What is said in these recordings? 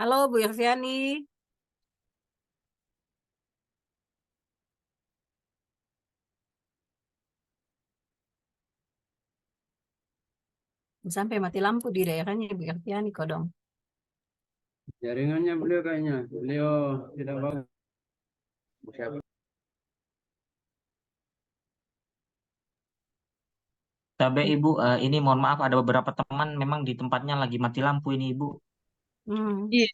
Halo Bu Irviani, sampai mati lampu di daerahnya Bu Irviani kodong. Jaringannya beliau kayaknya. Beliau tidak bagus. Siapa? Tapi Ibu, ini mohon maaf ada beberapa teman memang di tempatnya lagi mati lampu ini Ibu. Hmm. Iya,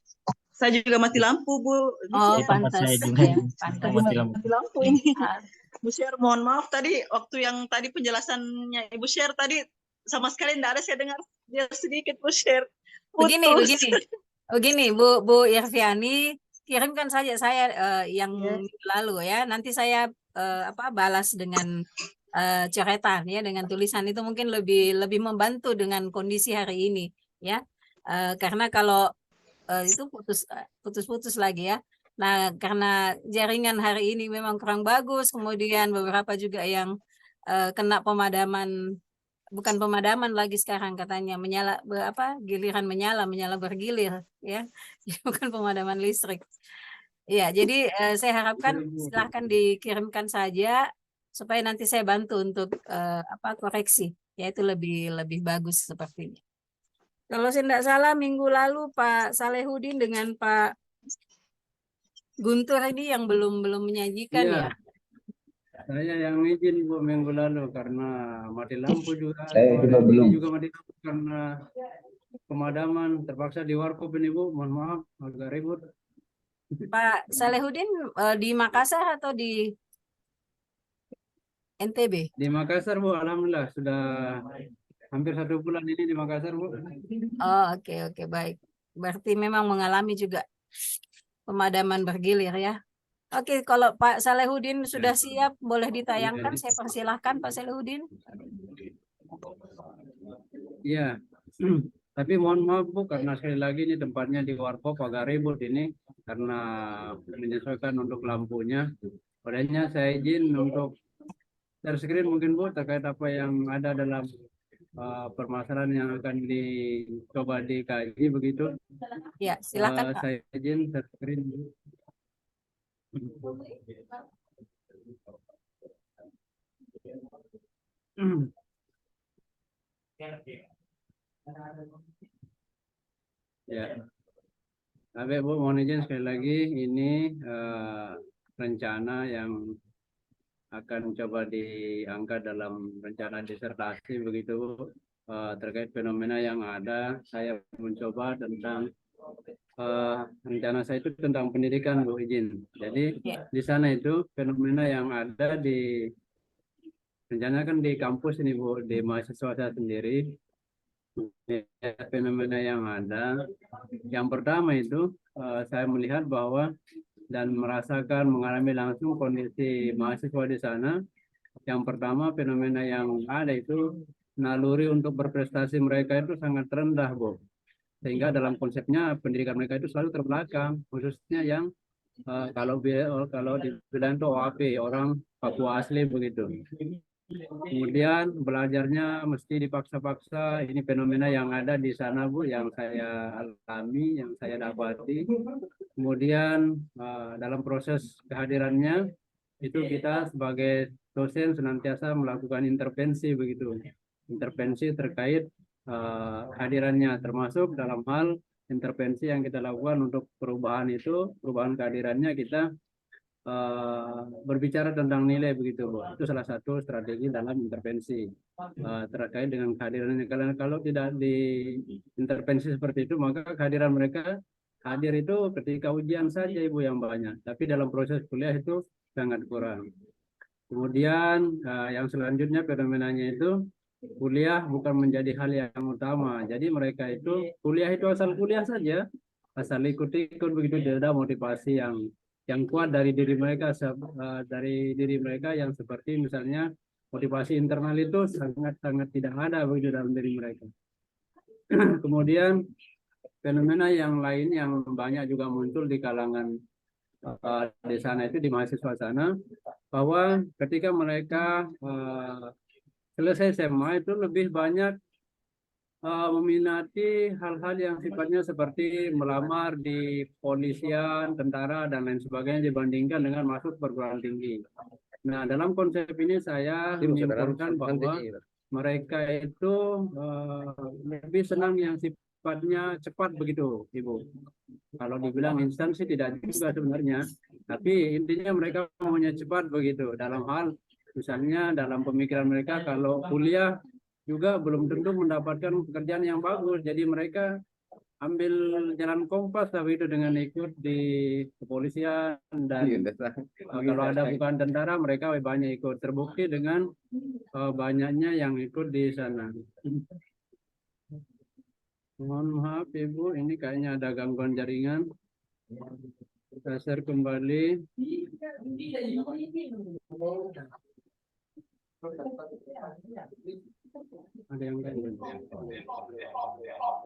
saya juga mati lampu, Bu. Di Oh, Di sini tempat pantas saya juga ya, sedang pantas. mati lagi lampu. mati lampu ini. Ah, Bu Sher, mohon maaf tadi waktu yang tadi penjelasannya Ibu Sher tadi sama sekali tidak ada saya dengar dia sedikit Bu Sher Begini, putus. begini, begini, Bu Irviani, kirimkan saja saya yang Ya, minggu lalu ya. Nanti saya balas dengan coretan ya, dengan tulisan itu mungkin lebih lebih membantu dengan kondisi hari ini ya. Karena kalau itu putus-putus lagi ya. Nah, karena jaringan hari ini memang kurang bagus, kemudian beberapa juga yang kena pemadaman, bukan pemadaman lagi sekarang katanya menyala giliran menyala menyala bergilir ya. Bukan pemadaman listrik. Iya, jadi saya harapkan silahkan dikirimkan saja supaya nanti saya bantu untuk koreksi, yaitu lebih lebih bagus sepertinya. Kalau saya tidak salah minggu lalu Pak Salehudin dengan Pak Guntur ini yang belum belum menyajikan ya. Iya, saya yang izin Bu minggu lalu karena mati lampu juga. Saya juga Ini belum. juga mati lampu karena pemadaman terpaksa di warkop ini Bu. Mohon maaf agak ribut. Pak Salehudin di Makassar atau di NTB? Di Makassar Bu, alhamdulillah sudah hampir 1 bulan ini di Makassar Bu. Oh, oke oke baik. Berarti memang mengalami juga pemadaman bergilir ya. Oke, kalau Pak Salehudin sudah siap, boleh ditayangkan. Saya persilahkan Pak Salehudin. Iya. Tapi mohon maaf Bu, karena sekali lagi ini tempatnya di warkop agak ribut ini karena menyesuaikan untuk lampunya. Olehnya saya izin untuk share screen mungkin Bu terkait apa yang ada dalam permasalahan yang akan dicoba dikaji begitu. Ya, silakan Pak. Saya izin share screen Bu. Ya, tapi Bu mohon izin sekali lagi ini rencana yang akan coba diangkat dalam rencana disertasi begitu Bu. Terkait fenomena yang ada. Saya mencoba tentang rencana saya itu tentang pendidikan Bu izin. Jadi Ya. di sana itu fenomena yang ada di rencana kan di kampus ini Bu, di mahasiswa saya sendiri. Fenomena yang ada. Yang pertama itu saya melihat bahwa dan merasakan mengalami langsung kondisi mahasiswa di sana. Yang pertama fenomena yang ada itu naluri untuk berprestasi mereka itu sangat rendah Bu. Sehingga dalam konsepnya pendidikan mereka itu selalu terbelakang, khususnya yang kalau di bidang itu OAP, orang Papua asli begitu. Kemudian belajarnya mesti dipaksa-paksa. Ini fenomena yang ada di sana Bu, yang saya alami, yang saya dapati. Kemudian dalam proses kehadirannya itu kita sebagai dosen senantiasa melakukan intervensi begitu, intervensi terkait kehadirannya, termasuk dalam hal intervensi yang kita lakukan untuk perubahan itu, perubahan kehadirannya kita berbicara tentang nilai begitu Bu. Itu salah satu strategi dalam intervensi terkait dengan kehadirannya. Karena kalau tidak diintervensi seperti itu, maka kehadiran mereka hadir itu ketika ujian saja Ibu yang banyak. Tapi dalam proses kuliah itu sangat kurang. Kemudian yang selanjutnya fenomenanya itu kuliah bukan menjadi hal yang utama. Jadi mereka itu kuliah itu asal kuliah saja, asal ikut-ikut begitu, tidak ada motivasi yang kuat dari diri mereka, dari diri mereka yang seperti misalnya motivasi internal itu sangat-sangat tidak ada begitu dalam diri mereka. Kemudian fenomena yang lain yang banyak juga muncul di kalangan di sana itu, di mahasiswa sana, bahwa ketika mereka selesai SMA itu lebih banyak meminati hal-hal yang sifatnya seperti melamar di polisian, tentara, dan lain sebagainya dibandingkan dengan masuk perguruan tinggi. Nah, dalam konsep ini saya menyimpulkan bahwa mereka itu lebih senang yang sifatnya cepat begitu, Ibu. Kalau dibilang instan sih tidak juga sebenarnya, tapi intinya mereka maunya cepat begitu. Dalam hal, misalnya dalam pemikiran mereka kalau kuliah juga belum tentu mendapatkan pekerjaan yang bagus. Jadi mereka ambil jalan kompas tapi itu dengan ikut di kepolisian dan kalau ada bukan tentara mereka banyak ikut. Terbukti dengan banyaknya yang ikut di sana. Mohon maaf Ibu, ini kayaknya ada gangguan jaringan. Saya share kembali. Ada yang lain?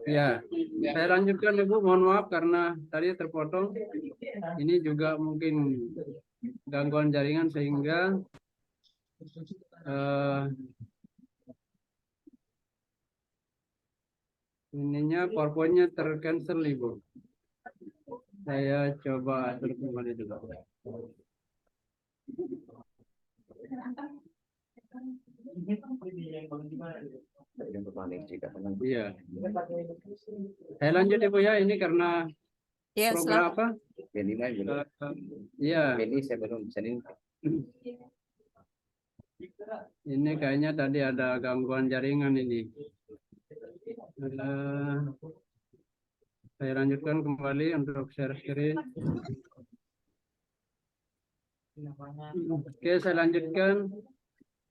Ya, saya lanjutkan Ibu. Mohon maaf karena tadi terpotong. Ini juga mungkin gangguan jaringan sehingga ininya PowerPoint-nya tercancel Ibu. Saya coba atur kembali dulu. Iya. Saya lanjut Ibu ya, ini karena Ya, program apa? Iya. Ini kayaknya tadi ada gangguan jaringan ini. Saya lanjutkan kembali untuk share screen. Oke, saya lanjutkan.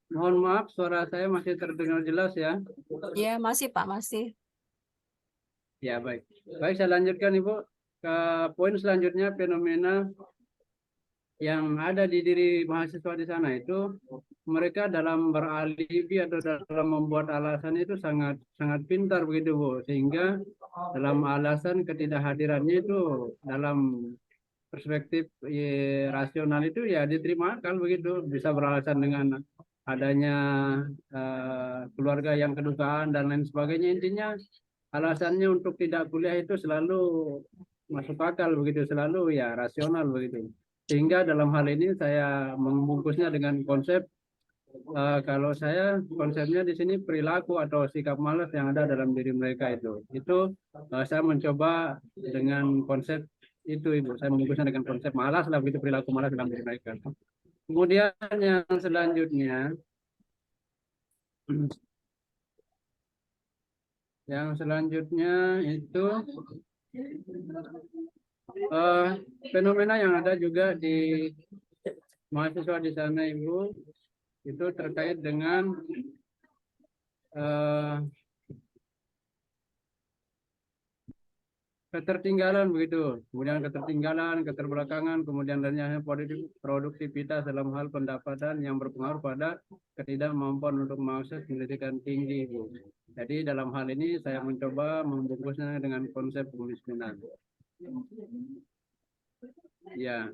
Mohon maaf, suara saya masih terdengar jelas ya? ya masih Pak, masih. Ya, baik. Baik, saya lanjutkan Ibu. Ke poin selanjutnya, fenomena yang ada di diri mahasiswa di sana itu, mereka dalam beralibi atau dalam membuat alasan itu sangat pintar begitu Bu. Sehingga dalam alasan ketidakhadirannya itu dalam perspektif rasional itu ya diterima akal begitu. Bisa beralasan dengan adanya keluarga yang kedukaan dan lain sebagainya. Intinya alasannya untuk tidak kuliah itu selalu masuk akal begitu, selalu ya rasional begitu. Sehingga dalam hal ini saya membungkusnya dengan konsep kalau saya konsepnya di sini perilaku atau sikap malas yang ada dalam diri mereka itu. Itu saya mencoba dengan konsep itu Ibu. Saya membungkusnya dengan konsep malas lah begitu, perilaku malas dalam diri mereka. Kemudian yang selanjutnya itu fenomena yang ada juga di mahasiswa di sana Ibu, itu terkait dengan ketertinggalan begitu, kemudian ketertinggalan, keterbelakangan, kemudian adanya produktivitas dalam hal pendapatan yang berpengaruh pada ketidakmampuan untuk mengakses pendidikan tinggi Ibu. Jadi dalam hal ini saya mencoba membungkusnya dengan konsep kemiskinan. Ya,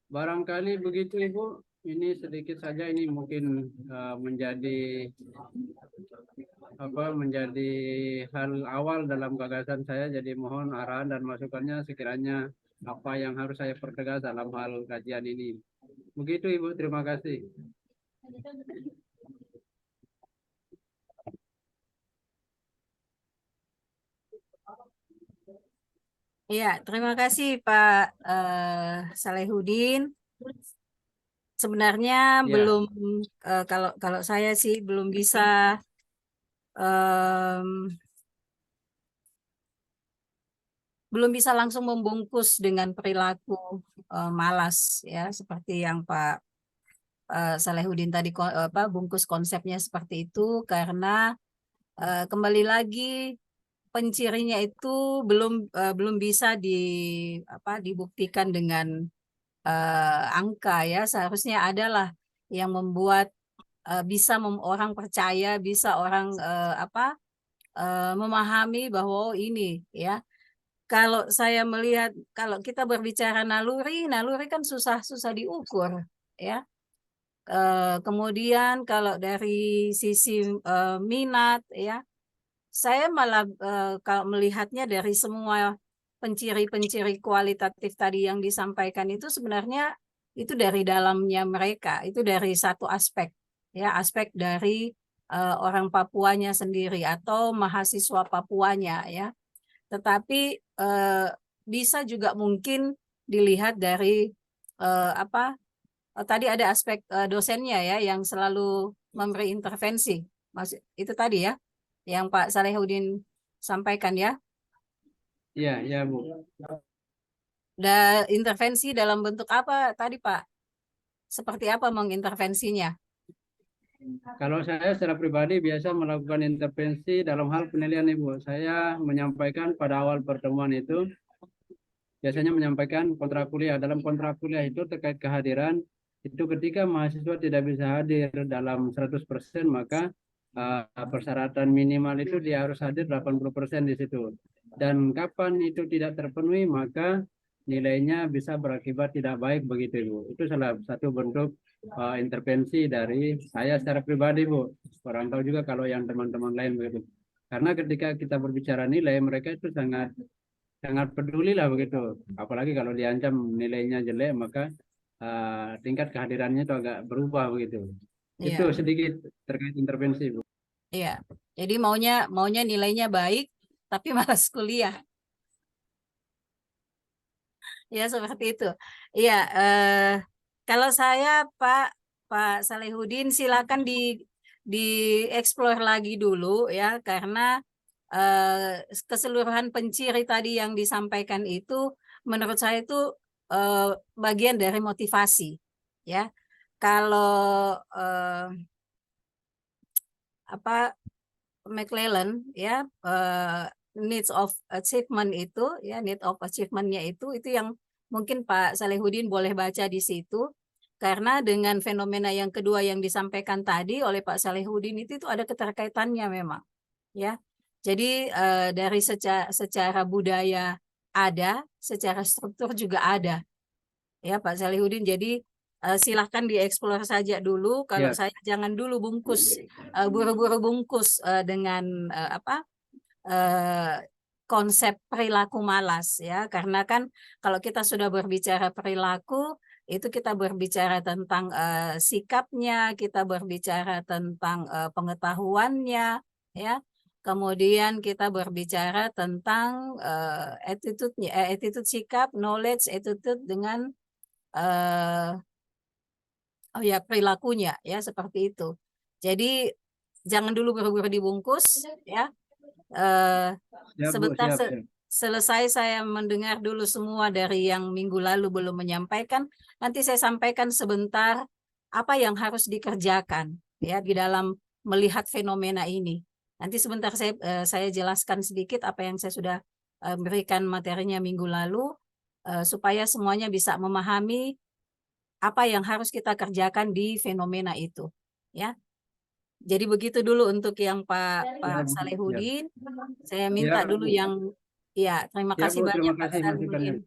barangkali begitu Ibu. Ini sedikit saja, ini mungkin menjadi hal awal dalam gagasan saya. Jadi mohon arahan dan masukannya sekiranya apa yang harus saya pertegas dalam hal kajian ini. Begitu Ibu, terima kasih. Ya, terima kasih Pak Salehudin. Sebenarnya Ya. belum kalau saya sih belum bisa langsung membungkus dengan perilaku malas ya, seperti yang Pak Salehudin tadi bungkus konsepnya seperti itu, karena kembali lagi pencirinya itu belum bisa dibuktikan dengan angka ya. Seharusnya adalah yang membuat bisa orang percaya, bisa orang memahami bahwa ini ya. Kalau saya melihat, kalau kita berbicara naluri kan susah diukur ya. Kemudian kalau dari sisi minat ya, saya malah kalau melihatnya dari semua penciri-penciri kualitatif tadi yang disampaikan itu sebenarnya itu dari dalamnya mereka, itu dari satu aspek, ya aspek dari orang Papuanya sendiri atau mahasiswa Papuanya, ya. Tetapi bisa juga mungkin dilihat dari tadi ada aspek dosennya ya yang selalu memberi intervensi. Itu tadi ya yang Pak Salehudin sampaikan ya. Iya, ya Bu. Dan intervensi dalam bentuk apa tadi Pak? Seperti apa mengintervensinya? Kalau saya secara pribadi biasa melakukan intervensi dalam hal penilaian Ibu. Saya menyampaikan pada awal pertemuan itu, biasanya menyampaikan kontrak kuliah. Dalam kontrak kuliah itu terkait kehadiran, itu ketika mahasiswa tidak bisa hadir dalam 100%, maka persyaratan minimal itu dia harus hadir 80% di situ. Dan kapan itu tidak terpenuhi, maka nilainya bisa berakibat tidak baik begitu Ibu. Itu salah satu bentuk intervensi dari saya secara pribadi Bu. Orang tahu juga kalau yang teman-teman lain begitu. Karena ketika kita berbicara nilai, mereka itu sangat peduli lah begitu. Apalagi kalau diancam nilainya jelek, maka tingkat kehadirannya itu agak berubah begitu. Iya. Itu sedikit terkait intervensi Bu. Iya. Jadi maunya nilainya baik tapi malas kuliah. Ya seperti itu. Iya, kalau saya Pak Salehudin silakan dieksplor lagi dulu ya karena keseluruhan penciri tadi yang disampaikan itu menurut saya itu bagian dari motivasi ya. Kalau McClellan ya needs of achievement itu ya need of achievement-nya itu yang mungkin Pak Salehudin boleh baca di situ karena dengan fenomena yang kedua yang disampaikan tadi oleh Pak Salehudin itu ada keterkaitannya memang ya. Jadi dari secara budaya ada, secara struktur juga ada ya Pak Salehudin. Jadi silahkan dieksplor saja dulu. Kalau saya jangan dulu bungkus buru-buru bungkus dengan konsep perilaku malas ya. Karena kan kalau kita sudah berbicara perilaku itu kita berbicara tentang sikapnya, kita berbicara tentang pengetahuannya ya. Kemudian kita berbicara tentang attitude sikap, knowledge, attitude dengan perilakunya ya seperti itu. Jadi jangan dulu buru-buru dibungkus ya. Sebentar selesai saya mendengar dulu semua dari yang minggu lalu belum menyampaikan. Nanti saya sampaikan sebentar apa yang harus dikerjakan ya di dalam melihat fenomena ini. Nanti sebentar saya jelaskan sedikit apa yang saya sudah berikan materinya minggu lalu supaya semuanya bisa memahami apa yang harus kita kerjakan di fenomena itu ya. Jadi begitu dulu untuk yang Pak Salehudin. Saya minta dulu yang terima kasih banyak Pak Salehudin.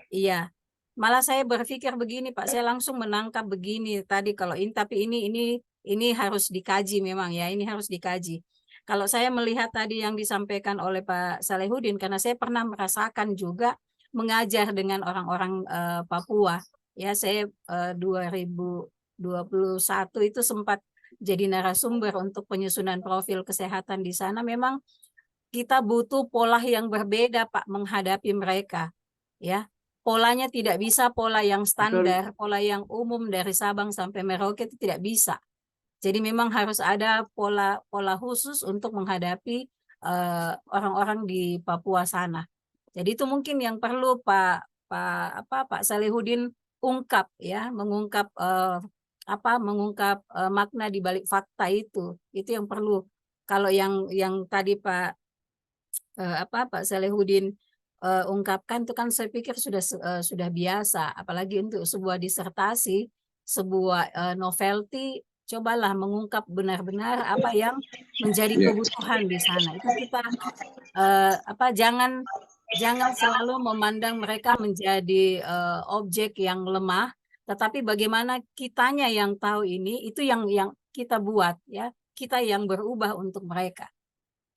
Iya. Malah saya berpikir begini Pak, saya langsung menangkap begini tadi kalau tapi ini harus dikaji memang ya, ini harus dikaji. Kalau saya melihat tadi yang disampaikan oleh Pak Salehudin karena saya pernah merasakan juga mengajar dengan orang-orang Papua. Ya, saya 2021 itu sempat jadi narasumber untuk penyusunan profil kesehatan di sana. Memang kita butuh pola yang berbeda Pak menghadapi mereka. Ya, polanya tidak bisa pola yang standar, pola yang umum dari Sabang sampai Merauke itu tidak bisa. Jadi memang harus ada pola khusus untuk menghadapi orang-orang di Papua sana. Jadi itu mungkin yang perlu Pak Salehudin ungkap ya, mengungkap makna di balik fakta itu yang perlu. Kalau yang tadi Pak Salehudin ungkapkan itu kan saya pikir sudah biasa, apalagi untuk sebuah disertasi, sebuah novelty, cobalah mengungkap benar-benar apa yang menjadi kebutuhan di sana. Itu kita jangan selalu memandang mereka menjadi objek yang lemah, tetapi bagaimana kitanya yang tahu ini itu yang kita buat ya, kita yang berubah untuk mereka.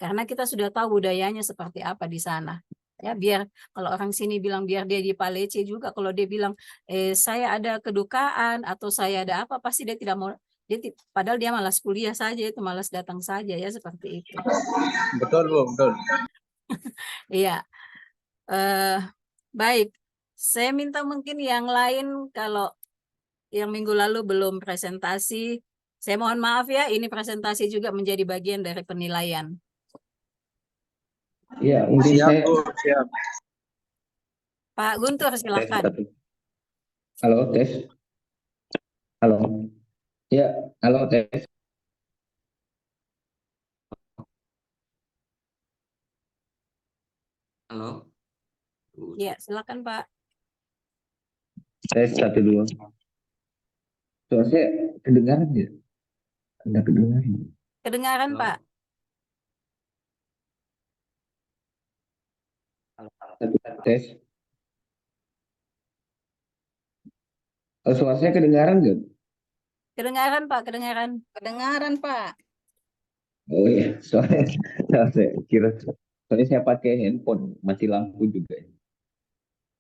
karena kita sudah tahu budayanya seperti apa di sana. Ya, biar kalau orang sini bilang biar dia di Palece juga, kalau dia bilang saya ada kedukaan atau saya ada apa, pasti dia tidak mau, padahal dia malas kuliah saja, itu malas datang saja ya, seperti itu. Betul, Bu, betul. Iya. Baik, saya minta mungkin yang lain, kalau yang minggu lalu belum presentasi, saya mohon maaf ya, ini presentasi juga menjadi bagian dari penilaian. Iya, mungkin Siap, saya Bu, siap. Pak Guntur, tes silakan. satu. Halo, tes. Halo. Ya, halo, tes. Halo. Ya, silakan Pak. Tes satu dua. Soalnya saya kedengaran ya? Ada kedengaran. Kedengaran Halo. Pak. Satu, tes. Suara saya kedengaran nggak? Kedengaran Pak, kedengaran. Kedengaran, Pak. Oh iya, soalnya saya kira soalnya saya pakai handphone, mati lampu juga.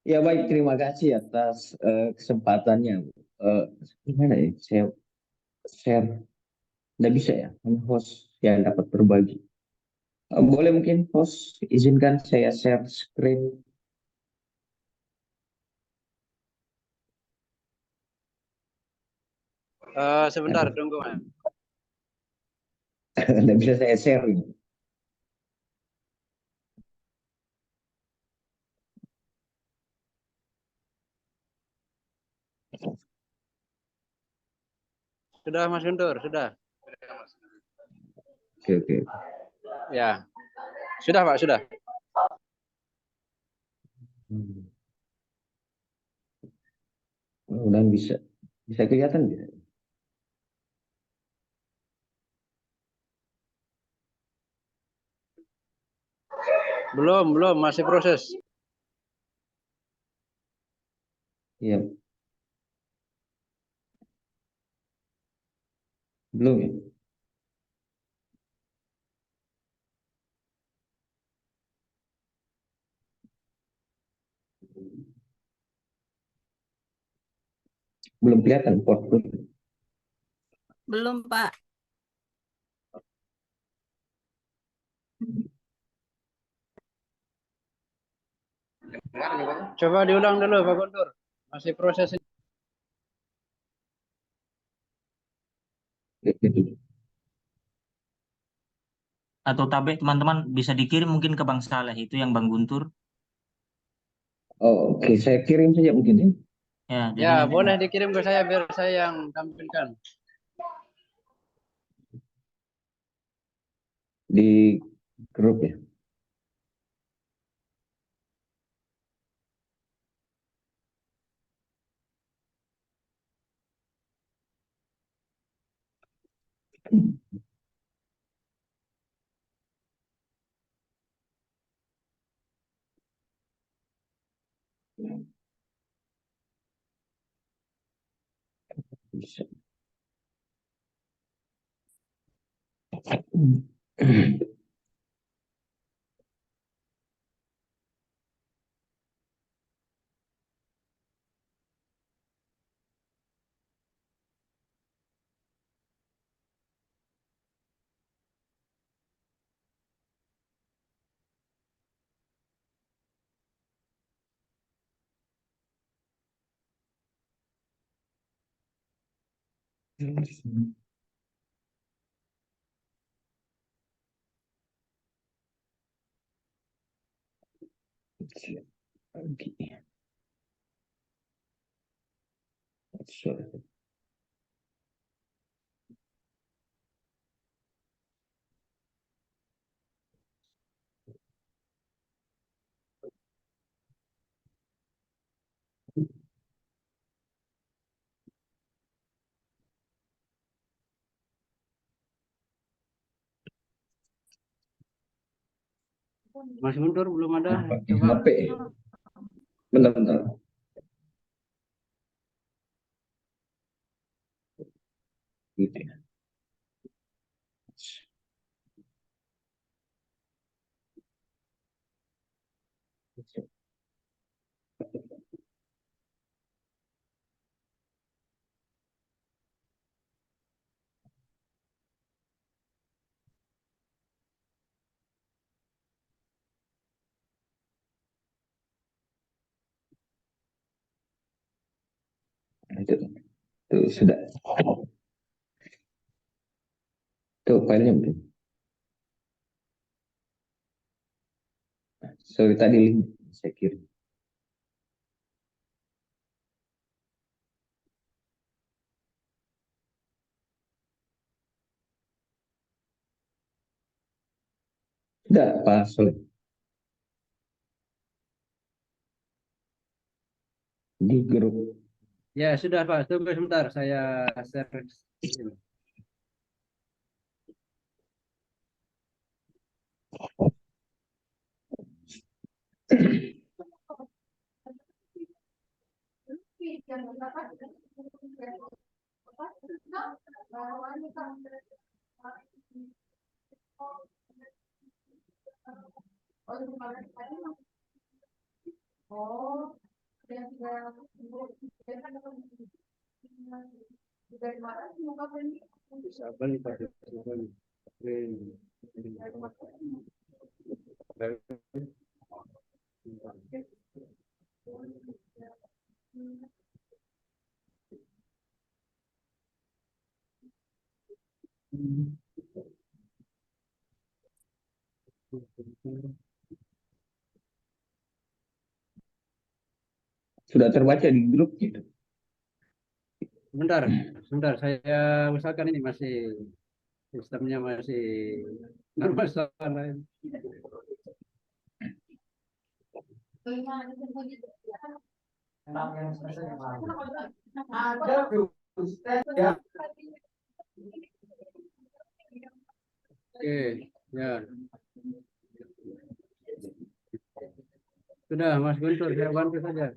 Ya baik, terima kasih atas kesempatannya. Gimana ya? Saya share, nggak bisa ya, hanya host yang dapat berbagi. Boleh mungkin host izinkan saya share screen. Sebentar, tunggu, Mas. Nggak bisa saya share ini. Sudah, Mas Guntur, sudah. Oke, oke. Ya, sudah, Pak, sudah. Mudah-mudahan bisa. Bisa kelihatan ya? Belum, masih proses. Iya, belum ya? Belum kelihatan portfolio. Belum Pak. Coba diulang dulu, Pak Guntur. Masih proses ini. Atau Tabe, teman-teman bisa dikirim mungkin ke Bang Saleh, itu yang Bang Guntur. Oh, oke. Saya kirim saja mungkin ya. Ya, jadi Ya, nanti boleh dikirim ke saya biar saya yang tampilkan. Di grup ya. Bisa. Lagi. Sorry. Mas Guntur belum ada. Pakai Coba. HP. Bentar-bentar. Gitu ya. Itu sudah. Tuh filenya belum. Sorry tadi link saya kirim. Sudah Pak Soleh di grup. Ya sudah Pak, tunggu sebentar saya share. Bisa balik Pak. Bisa balik. Sudah terbaca di grup gitu. Sebentar, saya usahakan ini masih sistemnya masih bermasalah. Oke, ya. Sudah, Mas Guntur, saya bantu saja.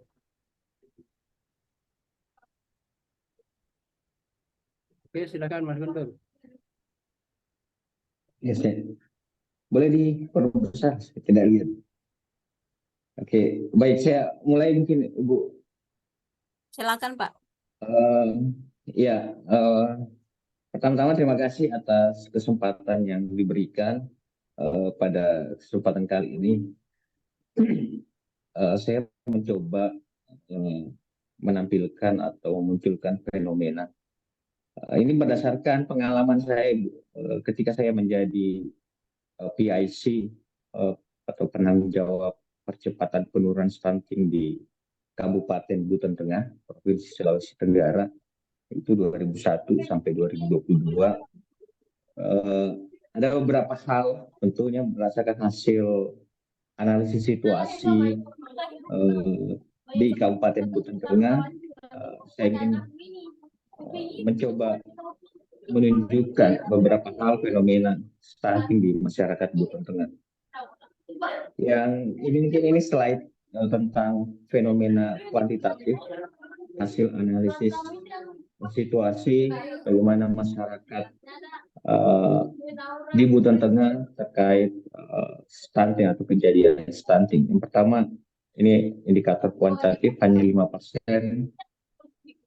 Oke, silakan Mas Guntur. Ya, saya. Boleh diperbesar, saya tidak lihat. Oke, baik saya mulai mungkin Ibu. Silakan Pak. Ya, pertama-tama terima kasih atas kesempatan yang diberikan pada kesempatan kali ini. Saya mencoba menampilkan atau memunculkan fenomena. Ini berdasarkan pengalaman saya ketika saya menjadi PIC atau penanggung jawab percepatan penurunan stunting di Kabupaten Buton Tengah, Provinsi Sulawesi Tenggara, itu 2001 sampai 2022. Ada beberapa hal tentunya berdasarkan hasil analisis situasi di Kabupaten Buton Tengah. Saya ingin mencoba menunjukkan beberapa hal fenomena stunting di masyarakat Buton Tengah. Yang ini slide tentang fenomena kuantitatif, hasil analisis situasi bagaimana masyarakat di Buton Tengah terkait stunting atau kejadian stunting. Yang pertama, ini indikator kuantitatif hanya 5%.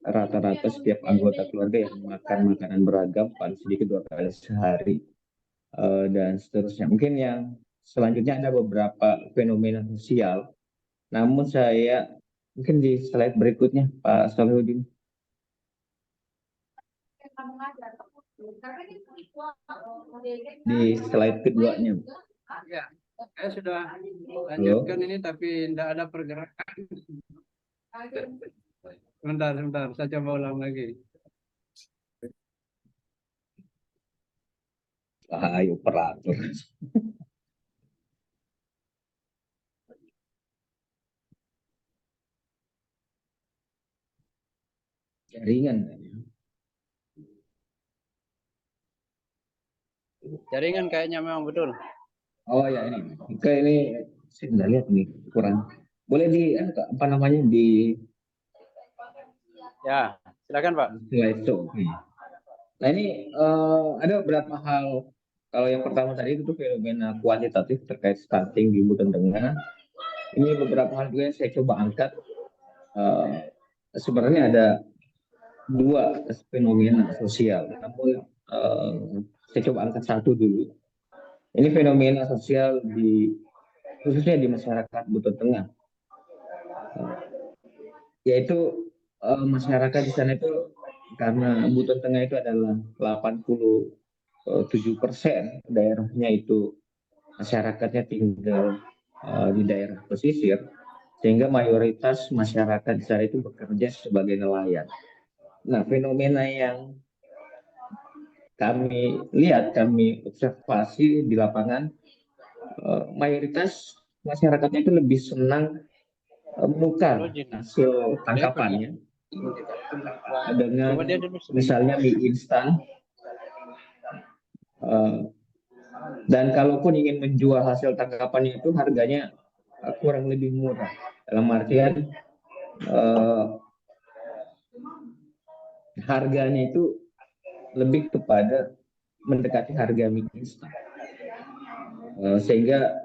Rata-rata setiap anggota keluarga yang makan makanan beragam paling sedikit 2 kali sehari, dan seterusnya. Mungkin yang selanjutnya ada beberapa fenomena sosial, namun saya mungkin di slide berikutnya Pak Solihuddin. Di slide keduanya. Ya, saya sudah lanjutkan ini tapi tidak ada pergerakan. Sebentar, saya coba ulang lagi. Ayo operator. Jaringan. Jaringan kayaknya memang betul. Oh ya ini. Oke, ini saya nggak lihat nih kurang. Boleh apa namanya di Ya, silakan Pak. slideshow. Nah ini ada beberapa hal. Kalau yang pertama tadi itu fenomena kuantitatif terkait stunting di Buton Tengah. Ini beberapa hal juga yang saya coba angkat. Sebenarnya ada dua fenomena sosial, namun saya coba angkat satu dulu. Ini fenomena sosial khususnya di masyarakat Buton Tengah, yaitu masyarakat di sana itu, karena Buton Tengah itu adalah 87% daerahnya itu masyarakatnya tinggal di daerah pesisir, sehingga mayoritas masyarakat di sana itu bekerja sebagai nelayan. Nah, fenomena yang kami lihat, kami observasi di lapangan, mayoritas masyarakatnya itu lebih senang menukar hasil tangkapannya dengan misalnya mie instan, dan kalaupun ingin menjual hasil tangkapannya itu harganya kurang lebih murah, dalam artian harganya itu lebih kepada mendekati harga mie instan, sehingga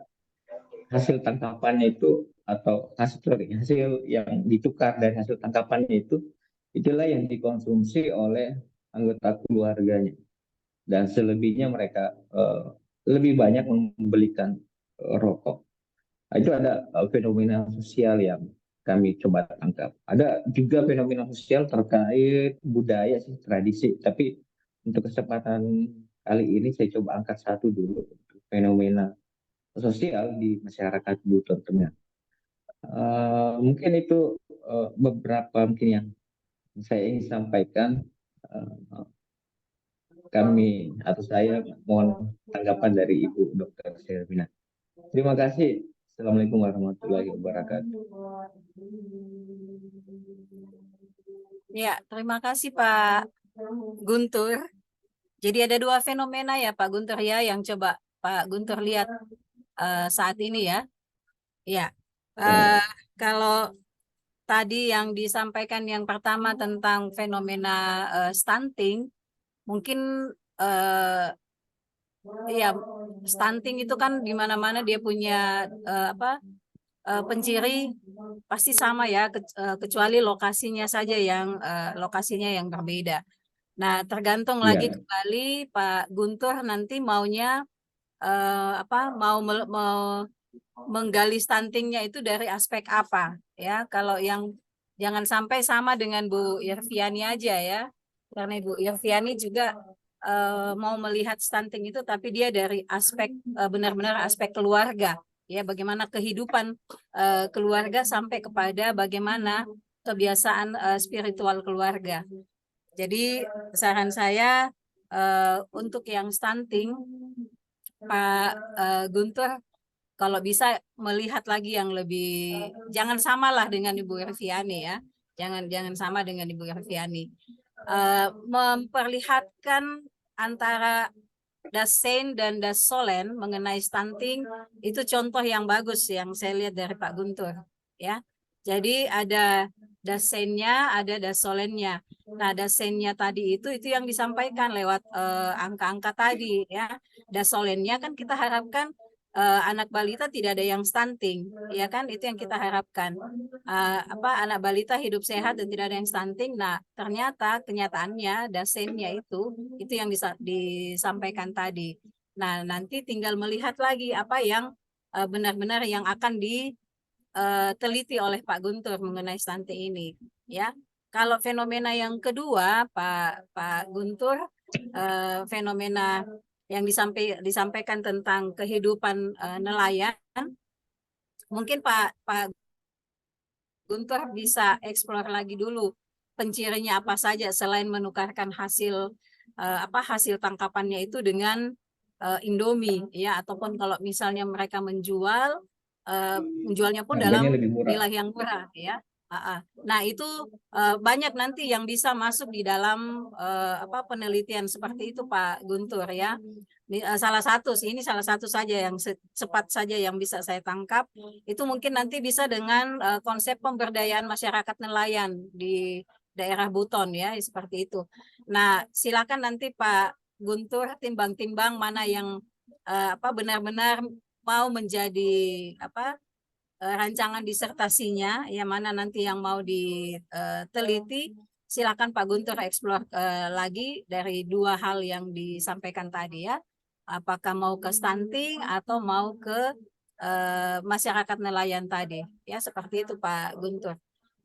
hasil tangkapannya itu atau hasil yang ditukar dari hasil tangkapannya itu, itulah yang dikonsumsi oleh anggota keluarganya, dan selebihnya mereka lebih banyak membelikan rokok. Itu ada fenomena sosial yang kami coba tangkap. Ada juga fenomena sosial terkait budaya sih, tradisi. Tapi untuk kesempatan kali ini saya coba angkat satu dulu, fenomena sosial di masyarakat Buton Tengah. Mungkin itu beberapa mungkin yang saya ingin sampaikan. Kami atau saya mohon tanggapan dari Ibu Dr. Shervina. Terima kasih. Assalamualaikum warahmatullahi wabarakatuh. Ya, terima kasih Pak Guntur. Jadi ada dua fenomena ya Pak Guntur ya yang coba Pak Guntur lihat saat ini ya. Ya, kalau tadi yang disampaikan yang pertama tentang fenomena stunting, mungkin ya stunting itu kan di mana-mana dia punya penciri pasti sama ya, kecuali lokasinya saja yang lokasinya yang berbeda. Nah, tergantung lagi kembali Pak Guntur nanti maunya mau menggali stuntingnya itu dari aspek apa ya. Kalau yang jangan sampai sama dengan Bu Irviani aja ya, karena Ibu Irviani juga mau melihat stunting itu tapi dia dari aspek benar-benar aspek keluarga ya, bagaimana kehidupan keluarga sampai kepada bagaimana kebiasaan spiritual keluarga. Jadi saran saya untuk yang stunting Pak Guntur kalau bisa melihat lagi yang lebih, jangan samalah dengan Ibu Irviani ya, jangan sama dengan Ibu Irviani. Memperlihatkan antara Dasein dan Dasolen mengenai stunting itu contoh yang bagus yang saya lihat dari Pak Guntur ya. Jadi ada Daseinnya, ada Dasolennya. Nah, Daseinnya tadi itu yang disampaikan lewat angka-angka tadi ya. Dasolennya kan kita harapkan anak balita tidak ada yang stunting, ya kan? Itu yang kita harapkan. Anak balita hidup sehat dan tidak ada yang stunting. Nah, ternyata kenyataannya dasennya itu yang disampaikan tadi. Nah, nanti tinggal melihat lagi apa yang benar-benar yang akan diteliti oleh Pak Guntur mengenai stunting ini, ya. Kalau fenomena yang kedua, Pak Guntur, fenomena yang disampaikan tentang kehidupan nelayan, mungkin Pak Guntur bisa eksplor lagi dulu pencirinya apa saja selain menukarkan hasil hasil tangkapannya itu dengan Indomie ya, ataupun kalau misalnya mereka menjualnya pun dalam nilai yang murah ya. Nah, itu banyak nanti yang bisa masuk di dalam penelitian seperti itu Pak Guntur ya. Ini salah satu saja yang cepat saja yang bisa saya tangkap. Itu mungkin nanti bisa dengan konsep pemberdayaan masyarakat nelayan di daerah Buton ya, seperti itu. Nah, silakan nanti Pak Guntur timbang-timbang mana yang benar-benar mau menjadi rancangan disertasinya, yang mana nanti yang mau diteliti, silakan Pak Guntur eksplor lagi dari dua hal yang disampaikan tadi ya. Apakah mau ke stunting atau mau ke masyarakat nelayan tadi ya, seperti itu Pak Guntur.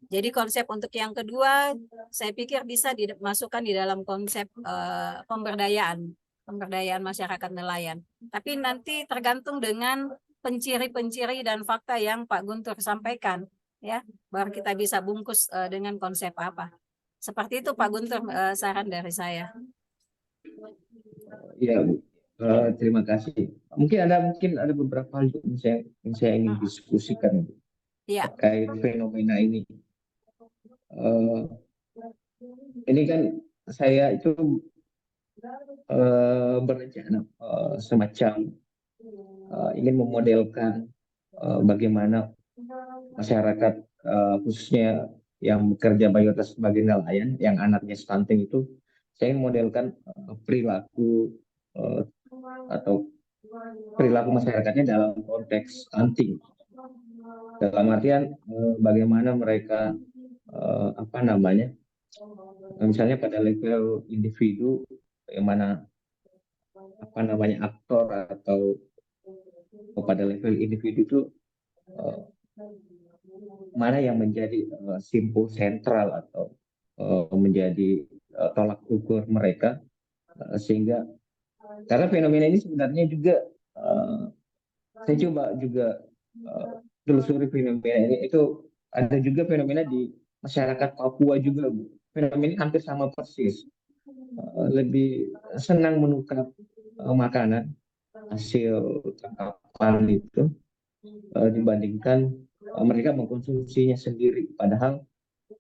Jadi konsep untuk yang kedua saya pikir bisa dimasukkan di dalam konsep pemberdayaan masyarakat nelayan. Tapi nanti tergantung dengan penciri-penciri dan fakta yang Pak Guntur sampaikan ya, baru kita bisa bungkus dengan konsep apa. Seperti itu Pak Guntur, saran dari saya. Iya, Bu. Terima kasih. Mungkin ada beberapa hal yang saya ingin diskusikan, Bu, Iya. terkait fenomena ini. Ini kan saya itu berencana semacam ingin memodelkan bagaimana masyarakat khususnya yang bekerja mayoritas sebagai nelayan, yang anaknya stunting itu, saya ingin modelkan perilaku atau perilaku masyarakatnya dalam konteks stunting. Dalam artian bagaimana mereka misalnya pada level individu, bagaimana aktor atau pada level individu itu mana yang menjadi simpul sentral atau menjadi tolak ukur mereka, sehingga karena fenomena ini sebenarnya juga saya coba juga telusuri fenomena ini, itu ada juga fenomena di masyarakat Papua juga, Bu. Fenomena ini hampir sama persis, lebih senang menukar makanan hasil tangkapan itu dibandingkan mereka mengkonsumsinya sendiri. Padahal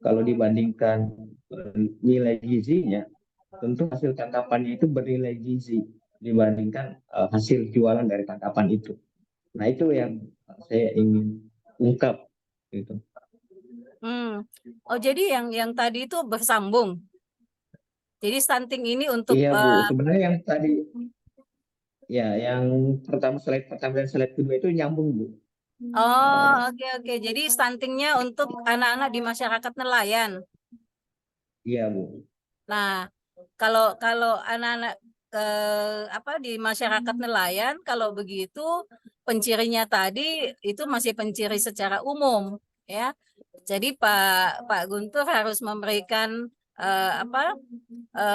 kalau dibandingkan nilai gizinya, tentu hasil tangkapannya itu bernilai gizi dibandingkan hasil jualan dari tangkapan itu. Nah, itu yang saya ingin ungkap gitu. Oh, jadi yang tadi itu bersambung. Jadi stunting ini untuk Iya, Bu. Sebenarnya yang tadi ya, yang slide pertama dan slide kedua itu nyambung, Bu. Oh, oke. Jadi stuntingnya untuk anak-anak di masyarakat nelayan. Iya, Bu. Nah, kalau anak-anak di masyarakat nelayan, kalau begitu pencirinya tadi itu masih penciri secara umum, ya. Jadi Pak Guntur harus memberikan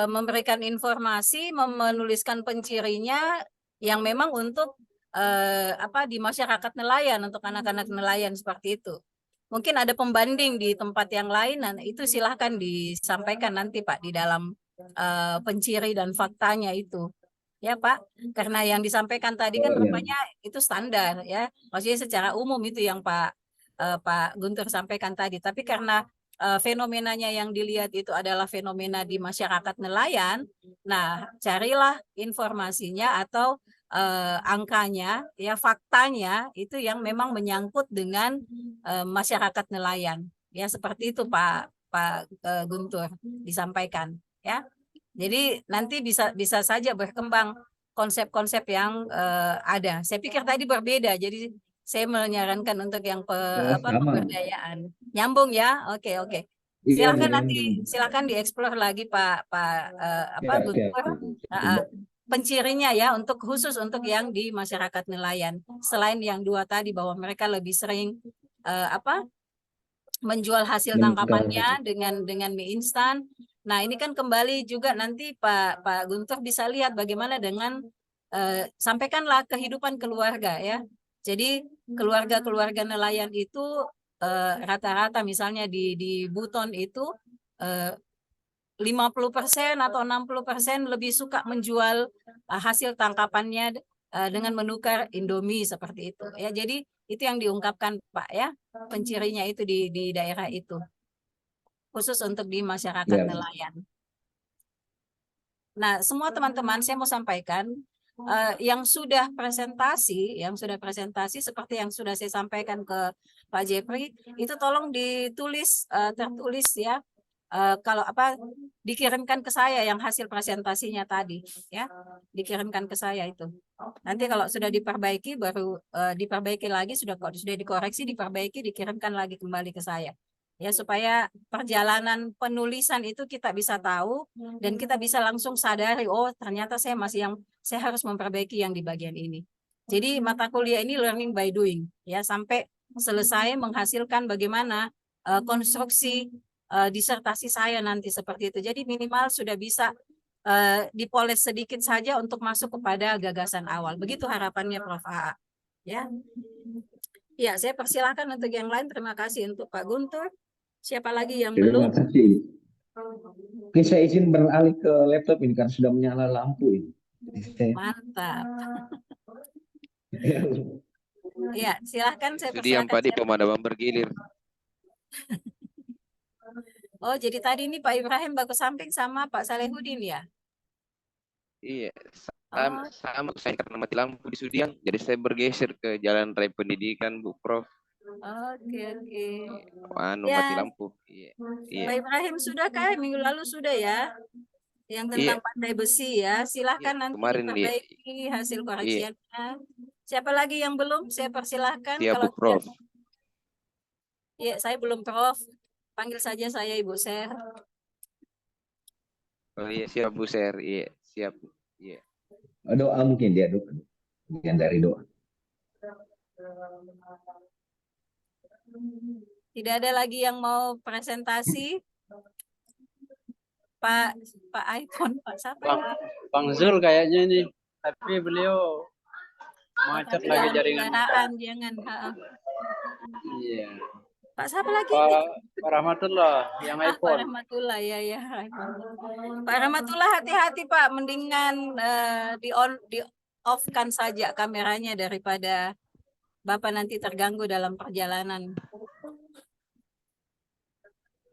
memberikan informasi, menuliskan pencirinya yang memang untuk di masyarakat nelayan, untuk anak-anak nelayan seperti itu. Mungkin ada pembanding di tempat yang lain, dan itu silahkan disampaikan nanti Pak di dalam penciri dan faktanya itu. Ya Pak, karena yang disampaikan tadi kan rupanya itu standar ya, maksudnya secara umum itu yang Pak Guntur sampaikan tadi. Tapi karena fenomenanya yang dilihat itu adalah fenomena di masyarakat nelayan, nah carilah informasinya atau angkanya, ya faktanya itu yang memang menyangkut dengan masyarakat nelayan. Ya seperti itu Pak Guntur disampaikan ya. Jadi nanti bisa saja berkembang konsep-konsep yang ada. Saya pikir tadi berbeda, jadi saya menyarankan untuk yang pemberdayaan. Nyambung ya? Oke. Iya, Bu, Silakan dieksplor lagi Pak Guntur. Pencirinya ya, khusus untuk yang di masyarakat nelayan. Selain yang dua tadi bahwa mereka lebih sering menjual hasil tangkapannya dengan mie instan. Nah, ini kan kembali juga nanti Pak Guntur bisa lihat bagaimana dengan sampaikanlah kehidupan keluarga ya. Jadi keluarga nelayan itu rata-rata misalnya di Buton itu 50% atau 60% lebih suka menjual hasil tangkapannya dengan menukar Indomie seperti itu ya. Jadi itu yang diungkapkan Pak ya, pencirinya itu di daerah itu, khusus untuk di masyarakat nelayan. Nah, semua teman-teman saya mau sampaikan yang sudah presentasi seperti yang sudah saya sampaikan ke Pak Jeffrey, itu tolong ditulis tertulis ya kalau apa dikirimkan ke saya yang hasil presentasinya tadi, ya, dikirimkan ke saya itu. Nanti kalau sudah diperbaiki baru diperbaiki lagi, sudah dikoreksi, diperbaiki, dikirimkan lagi kembali ke saya. Ya, supaya perjalanan penulisan itu kita bisa tahu dan kita bisa langsung sadari, oh ternyata saya harus memperbaiki yang di bagian ini. Jadi mata kuliah ini learning by doing, ya, sampai selesai menghasilkan bagaimana konstruksi disertasi saya nanti seperti itu. Jadi minimal sudah bisa dipoles sedikit saja untuk masuk kepada gagasan awal. Begitu harapannya Prof. AA. Ya. Ya, saya persilahkan untuk yang lain. Terima kasih untuk Pak Guntur. Siapa lagi yang Terima belum? kasih. Oke, saya izin beralih ke laptop ini kan sudah menyala lampu ini. Mantap. Ya, silahkan saya Studi yang persilahkan. tadi pemadaman bergilir. Oh, jadi tadi ini Pak Ibrahim baku samping sama Pak Salehudin ya? Iya, Oh, sama saya karena mati lampu di Sudiang, jadi saya bergeser ke jalan raya pendidikan, Bu Prof. oke. Mati Ya, lampu. Iya. Pak Ibrahim sudah kan minggu lalu sudah ya? Yang tentang pandai besi ya. Silahkan nanti kemarin diperbaiki hasil koreksiannya. Siapa lagi yang belum? Saya persilahkan. Siap, Kalau Bu Prof. Iya, saya belum Prof. Panggil saja saya Ibu Ser. Oh iya, siap Bu Ser. Iya, siap. Iya. Doa mungkin dia doa. Bagian dari doa. Tidak ada lagi yang mau presentasi? Pak iPhone, Pak siapa ya? Bang Zul kayaknya ini, tapi beliau macet lagi jaringan. Jangan. Iya. Pak siapa lagi? Pak Rahmatullah yang Pak iPhone. Rahmatullah ya. Pak Rahmatullah, hati-hati Pak, mendingan di off-kan saja kameranya daripada Bapak nanti terganggu dalam perjalanan.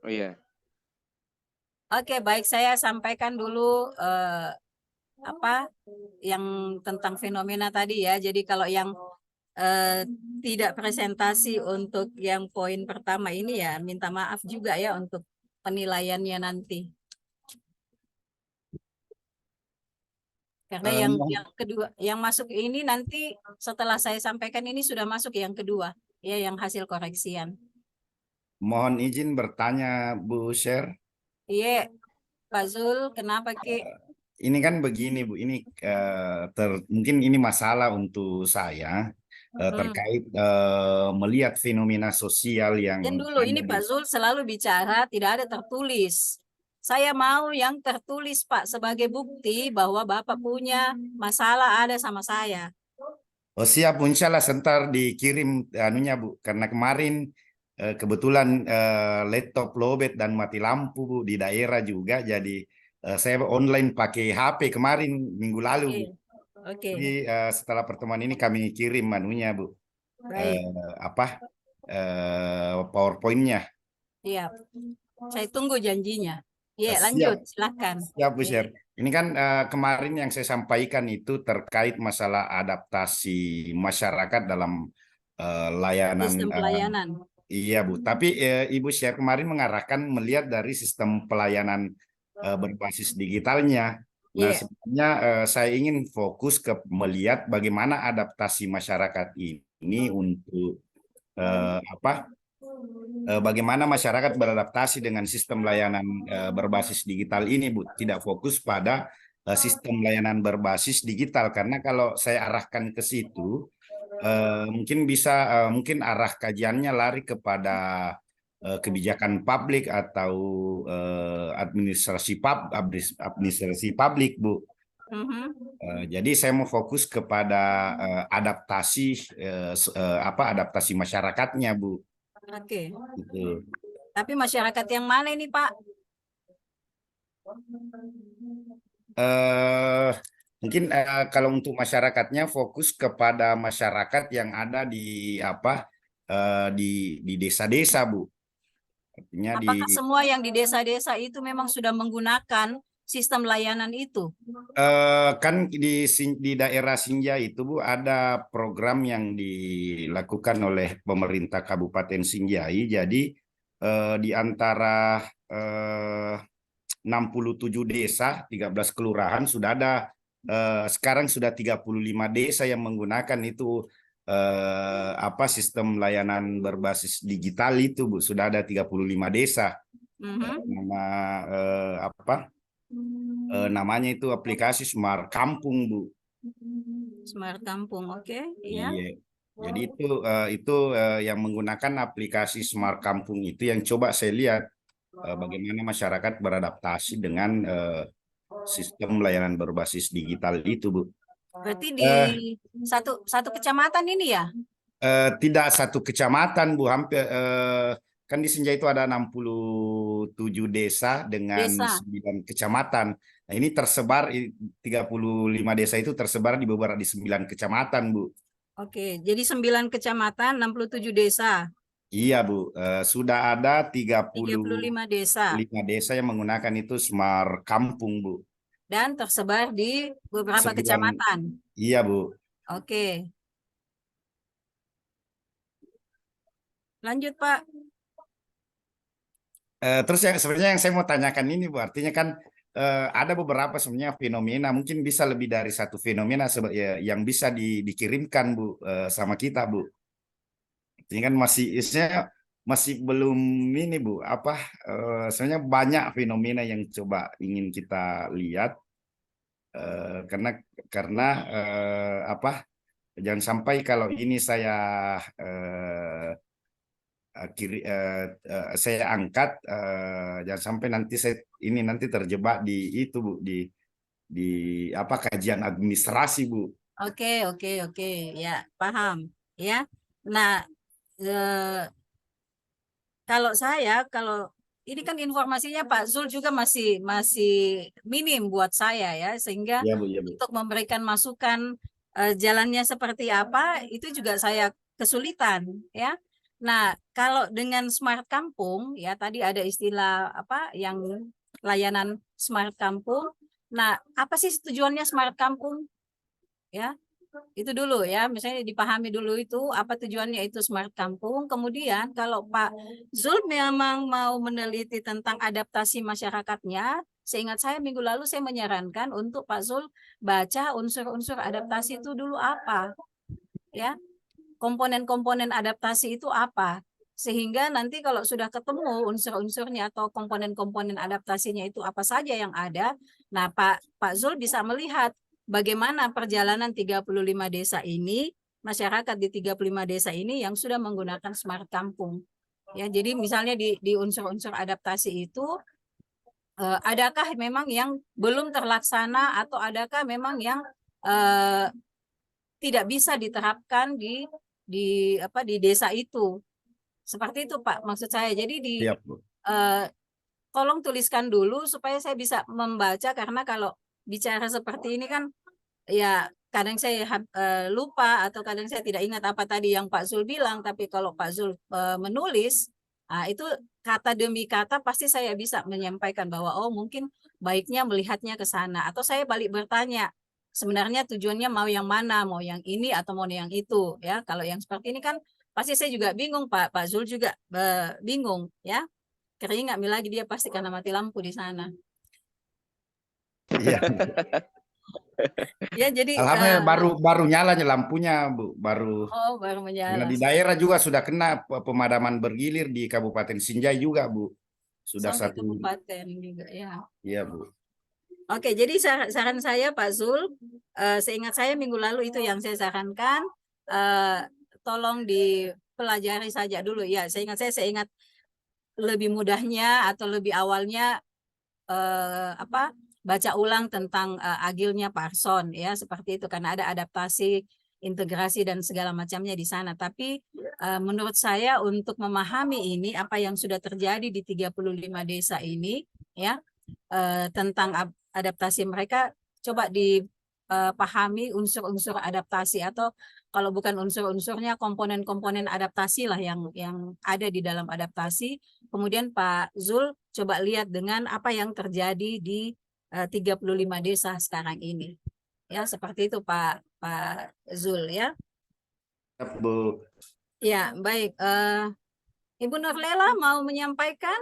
Oh iya. Oke, baik, saya sampaikan dulu apa yang tentang fenomena tadi ya. Jadi kalau yang tidak presentasi untuk yang poin pertama ini ya, minta maaf juga ya untuk penilaiannya nanti. Karena yang kedua, yang masuk ini nanti setelah saya sampaikan ini sudah masuk yang kedua, ya, yang hasil koreksian. Mohon izin bertanya, Bu Sher. Iya, Pak Zul, kenapa Ki? Ini kan begini, Bu. Ini mungkin ini masalah untuk saya terkait melihat fenomena sosial yang. Dan dulu ini Pak Zul selalu bicara tidak ada tertulis. Saya mau yang tertulis Pak sebagai bukti bahwa Bapak punya masalah ada sama saya. Oh siap, insyaallah sebentar dikirim anunya Bu. Karena kemarin kebetulan laptop lowbat dan mati lampu Bu di daerah juga. Jadi saya online pakai HP kemarin minggu lalu Bu. Oke. Jadi setelah pertemuan ini kami kirim anunya Bu. PowerPoint-nya. Iya. Saya tunggu janjinya. Iya, lanjut, silahkan. Siap, Bu Sher. Ini kan kemarin yang saya sampaikan itu terkait masalah adaptasi masyarakat dalam layanan. Sistem pelayanan. Iya, Bu. Tapi Ibu Sher kemarin mengarahkan melihat dari sistem pelayanan berbasis digitalnya. Nah, sebenarnya saya ingin fokus ke melihat bagaimana adaptasi masyarakat ini untuk bagaimana masyarakat beradaptasi dengan sistem layanan berbasis digital ini, Bu. Tidak fokus pada sistem layanan berbasis digital, karena kalau saya arahkan ke situ, mungkin bisa mungkin arah kajiannya lari kepada kebijakan publik atau administrasi publik, Bu. Jadi saya mau fokus kepada adaptasi adaptasi masyarakatnya, Bu. Oke. Gitu. Tapi masyarakat yang mana ini, Pak? Mungkin kalau untuk masyarakatnya fokus kepada masyarakat yang ada di di desa-desa, Bu. Artinya apakah semua yang di desa-desa itu memang sudah menggunakan sistem layanan itu? Kan di daerah Sinja itu, Bu, ada program yang dilakukan oleh pemerintah Kabupaten Sinjai. Jadi di antara 67 desa, 13 kelurahan sudah ada sekarang sudah 35 desa yang menggunakan itu sistem layanan berbasis digital itu, Bu. Sudah ada 35 desa. Nama namanya itu aplikasi Smart Kampung, Bu. Smart Kampung, oke, ya. Iya. Jadi itu yang menggunakan aplikasi Smart Kampung itu yang coba saya lihat bagaimana masyarakat beradaptasi dengan sistem layanan berbasis digital itu, Bu. Berarti di satu kecamatan ini ya? Tidak satu kecamatan, Bu. Hampir kan di Senja itu ada 67 desa dengan 9 kecamatan. Nah, ini tersebar 35 desa itu tersebar di 9 kecamatan, Bu. Oke, jadi 9 kecamatan, 67 desa. Iya, Bu. Sudah ada 35 desa. 5 desa yang menggunakan itu Smart Kampung, Bu. Dan tersebar di beberapa kecamatan. Iya, Bu. Oke. Lanjut, Pak. Terus sebenarnya yang saya mau tanyakan ini, Bu, artinya kan ada beberapa sebenarnya fenomena, mungkin bisa lebih dari satu fenomena yang bisa dikirimkan, Bu, sama kita, Bu. Ini kan masih belum ini, Bu, sebenarnya banyak fenomena yang coba ingin kita lihat karena jangan sampai kalau ini saya saya angkat jangan sampai nanti nanti terjebak di itu, Bu, di kajian administrasi, Bu. Oke, ya, paham, ya. Nah, kalau ini kan informasinya Pak Zul juga masih minim buat saya ya, sehingga Ya, Bu, ya, Bu. untuk memberikan masukan jalannya seperti apa itu juga saya kesulitan, ya. Nah, kalau dengan Smart Kampung ya, tadi ada istilah yang layanan Smart Kampung. Nah, apa sih tujuannya Smart Kampung? Ya, itu dulu ya, misalnya dipahami dulu itu apa tujuannya itu Smart Kampung. Kemudian kalau Pak Zul memang mau meneliti tentang adaptasi masyarakatnya, seingat saya minggu lalu saya menyarankan untuk Pak Zul baca unsur-unsur adaptasi itu dulu apa, ya, komponen-komponen adaptasi itu apa, sehingga nanti kalau sudah ketemu unsur-unsurnya atau komponen-komponen adaptasinya itu apa saja yang ada, nah Pak Zul bisa melihat bagaimana perjalanan 35 desa ini, masyarakat di 35 desa ini yang sudah menggunakan Smart Kampung. Ya, jadi misalnya di unsur-unsur adaptasi itu adakah memang yang belum terlaksana atau adakah memang yang tidak bisa diterapkan di desa itu. Seperti itu, Pak, maksud saya. Jadi tolong tuliskan dulu supaya saya bisa membaca, karena kalau bicara seperti ini kan ya kadang saya lupa atau kadang saya tidak ingat apa tadi yang Pak Zul bilang, tapi kalau Pak Zul menulis itu kata demi kata pasti saya bisa menyampaikan bahwa oh mungkin baiknya melihatnya ke sana, atau saya balik bertanya sebenarnya tujuannya mau yang mana, mau yang ini atau mau yang itu, ya. Kalau yang seperti ini kan pasti saya juga bingung, Pak Zul juga bingung, ya. Kayaknya nggak lagi dia pasti karena mati lampu di sana. Iya. Ya, jadi alhamdulillah baru nyalanya lampunya, Bu, baru menyala. Karena di daerah juga sudah kena pemadaman bergilir di Kabupaten Sinjai juga, Bu. Sudah Sampai satu kabupaten juga, ya. Iya, Bu. Oke, jadi saran saya Pak Zul, seingat saya minggu lalu itu yang saya sarankan, tolong dipelajari saja dulu ya. Saya ingat lebih mudahnya atau lebih awalnya baca ulang tentang agilnya Parson ya, seperti itu, karena ada adaptasi, integrasi dan segala macamnya di sana. Tapi menurut saya untuk memahami ini apa yang sudah terjadi di 35 desa ini ya, tentang adaptasi mereka, coba dipahami unsur-unsur adaptasi, atau kalau bukan unsur-unsurnya komponen-komponen adaptasi lah yang ada di dalam adaptasi. Kemudian Pak Zul coba lihat dengan apa yang terjadi di 35 desa sekarang ini. Ya, seperti itu Pak Zul ya. Bu. Ya, baik. Ibu Nurlela mau menyampaikan?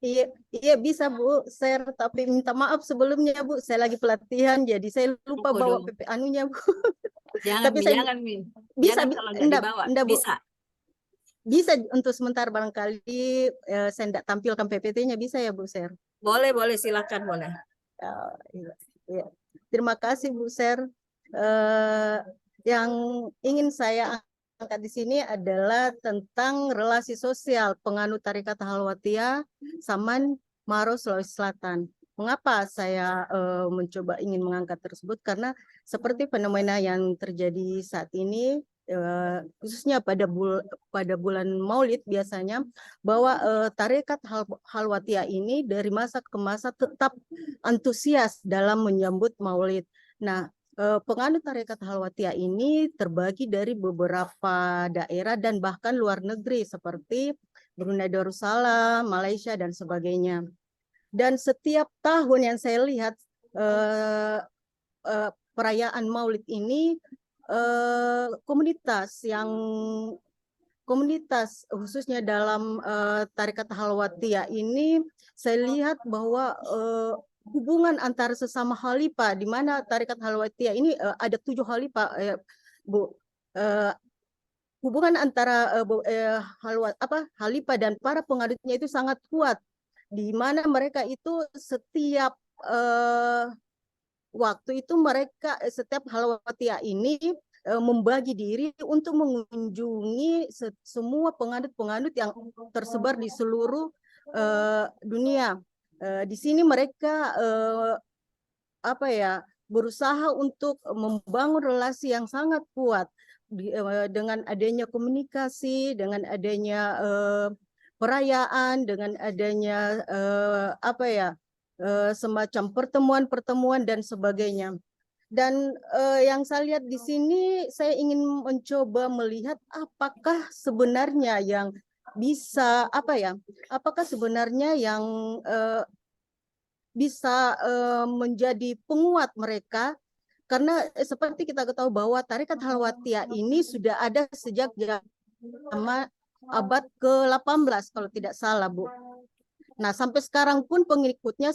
Iya, iya bisa Bu, share, tapi minta maaf sebelumnya Bu, saya lagi pelatihan jadi saya lupa bawa Waduh, PP anunya Bu. jangan, Tapi saya jangan, Min. bisa, Jangan kalau nggak enggak, dibawa. enggak Bu, Bisa. bisa untuk sementara barangkali saya enggak tampilkan PPT-nya, bisa ya Bu share? Boleh, silakan, boleh. Iya, iya. Terima kasih Bu Ser. Yang ingin saya angkat di sini adalah tentang relasi sosial penganut tarekat Halwatiyah Saman Maros Sulawesi Selatan. Mengapa saya mencoba ingin mengangkat tersebut? Karena seperti fenomena yang terjadi saat ini, khususnya pada bulan Maulid biasanya, bahwa tarekat Halwatiyah ini dari masa ke masa tetap antusias dalam menyambut Maulid. Nah, penganut tarekat Halwatiyah ini terbagi dari beberapa daerah dan bahkan luar negeri seperti Brunei Darussalam, Malaysia dan sebagainya. Dan setiap tahun yang saya lihat perayaan Maulid ini komunitas khususnya dalam tarekat Halwatiyah ini saya lihat bahwa hubungan antara sesama khalifah, di mana tarekat Halwatiyah ini ada 7 khalifah, Bu. Hubungan antara khalifah dan para pengadutnya itu sangat kuat, di mana mereka itu setiap waktu itu setiap Halwatiyah ini membagi diri untuk mengunjungi semua pengadut-pengadut yang tersebar di seluruh dunia. Di sini mereka berusaha untuk membangun relasi yang sangat kuat dengan adanya komunikasi, dengan adanya perayaan, dengan adanya semacam pertemuan-pertemuan dan sebagainya. Dan yang saya lihat di sini, saya ingin mencoba melihat apakah sebenarnya yang bisa apakah sebenarnya yang bisa menjadi penguat mereka, karena seperti kita ketahui bahwa tarekat Halwatiyah ini sudah ada sejak zaman abad ke-18 kalau tidak salah, Bu. Nah, sampai sekarang pun pengikutnya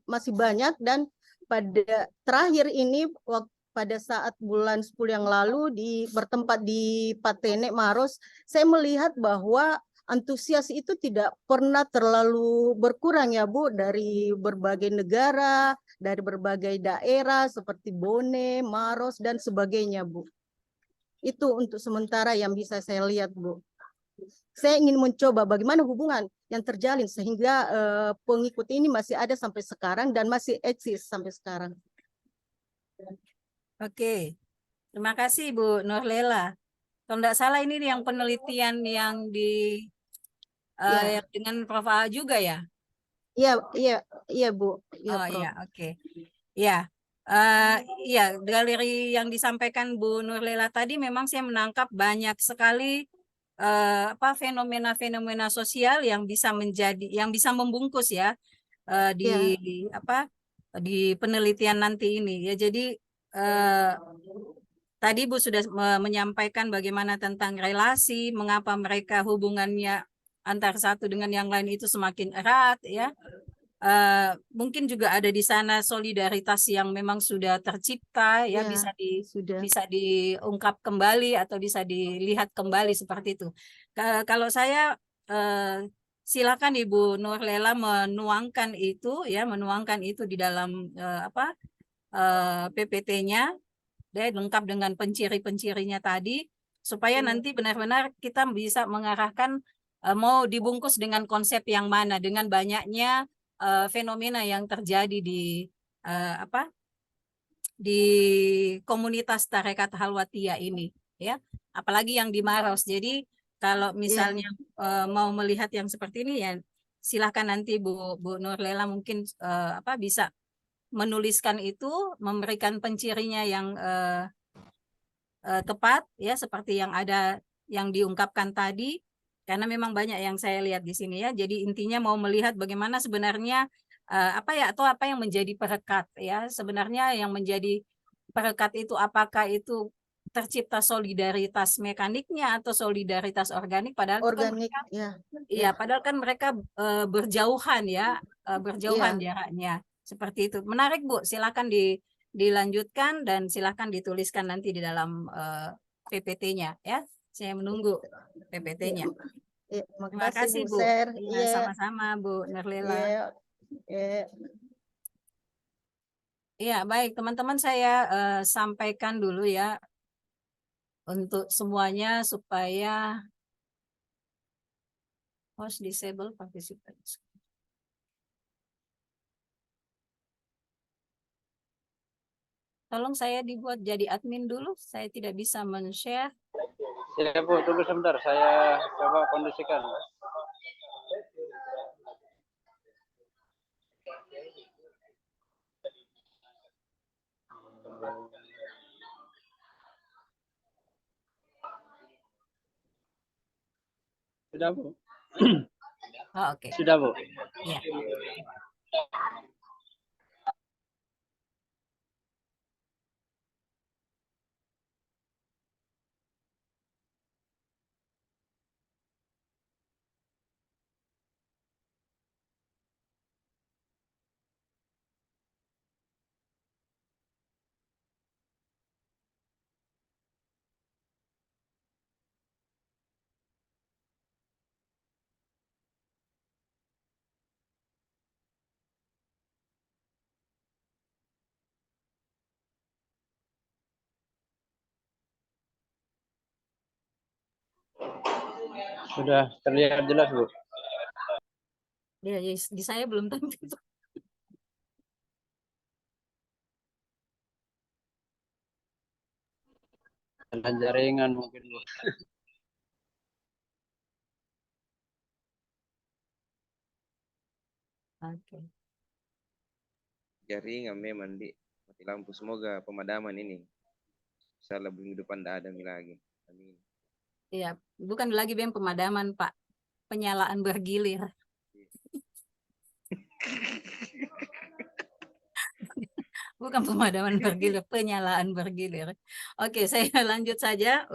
masih banyak, dan pada terakhir ini pada saat bulan 10 yang lalu bertempat di Patene Maros, saya melihat bahwa antusias itu tidak pernah terlalu berkurang ya Bu, dari berbagai negara, dari berbagai daerah seperti Bone, Maros dan sebagainya Bu. Itu untuk sementara yang bisa saya lihat Bu. Saya ingin mencoba bagaimana hubungan yang terjalin sehingga pengikut ini masih ada sampai sekarang dan masih eksis sampai sekarang. Oke, terima kasih Bu Nurlela. Kalau tidak salah ini yang penelitian yang Ya. dengan Prof. A juga ya? Iya Bu. Ya, Oh Prof. iya, oke. Ya, iya, dari yang disampaikan Bu Nurlela tadi memang saya menangkap banyak sekali fenomena-fenomena sosial yang bisa membungkus ya di penelitian nanti ini ya. Jadi tadi Bu sudah menyampaikan bagaimana tentang relasi, mengapa mereka hubungannya antara satu dengan yang lain itu semakin erat ya. Mungkin juga ada di sana solidaritas yang memang sudah tercipta ya, bisa diungkap kembali atau bisa dilihat kembali seperti itu. Kalau saya silakan Ibu Nurlela menuangkan itu di dalam PPT-nya, lengkap dengan penciri-pencirinya tadi, supaya nanti benar-benar kita bisa mengarahkan mau dibungkus dengan konsep yang mana, dengan banyaknya fenomena yang terjadi di komunitas tarekat Halwatiyah ini ya, apalagi yang di Maros. Jadi kalau misalnya mau melihat yang seperti ini ya silahkan nanti Bu Nurlela mungkin bisa menuliskan itu, memberikan pencirinya yang tepat ya, seperti yang ada yang diungkapkan tadi. Karena memang banyak yang saya lihat di sini ya. Jadi intinya mau melihat bagaimana sebenarnya apa yang menjadi perekat ya. Sebenarnya yang menjadi perekat itu apakah itu tercipta solidaritas mekaniknya atau solidaritas organik, padahal itu kan Organik, mereka, ya. iya, padahal kan mereka berjauhan ya, berjauhan Iya. jaraknya. Seperti itu. Menarik Bu, silakan dilanjutkan dan silakan dituliskan nanti di dalam PPT-nya ya. Saya menunggu PPT-nya. Iya, Terima makasih kasih Bu Bu. Sher. Iya, Iya, sama-sama Bu Nurlela. iya, iya. Iya, baik teman-teman, saya sampaikan dulu ya untuk semuanya supaya host disable participants. Tolong saya dibuat jadi admin dulu, saya tidak bisa men-share. Ya Bu, tunggu sebentar, saya coba kondisikan. Sudah Bu? Oh, oke. Sudah Bu? Ya. Sudah terlihat jelas Bu? Ya, di saya belum tentu. Ada jaringan mungkin Bu. Oke. Jaringan memang di mati lampu. Semoga pemadaman ini bisa lebih minggu depan tidak ada lagi. Amin. Iya, bukan lagi BEM pemadaman, Pak. Penyalaan bergilir. Bukan pemadaman bergilir, penyalaan bergilir. Oke, saya lanjut saja.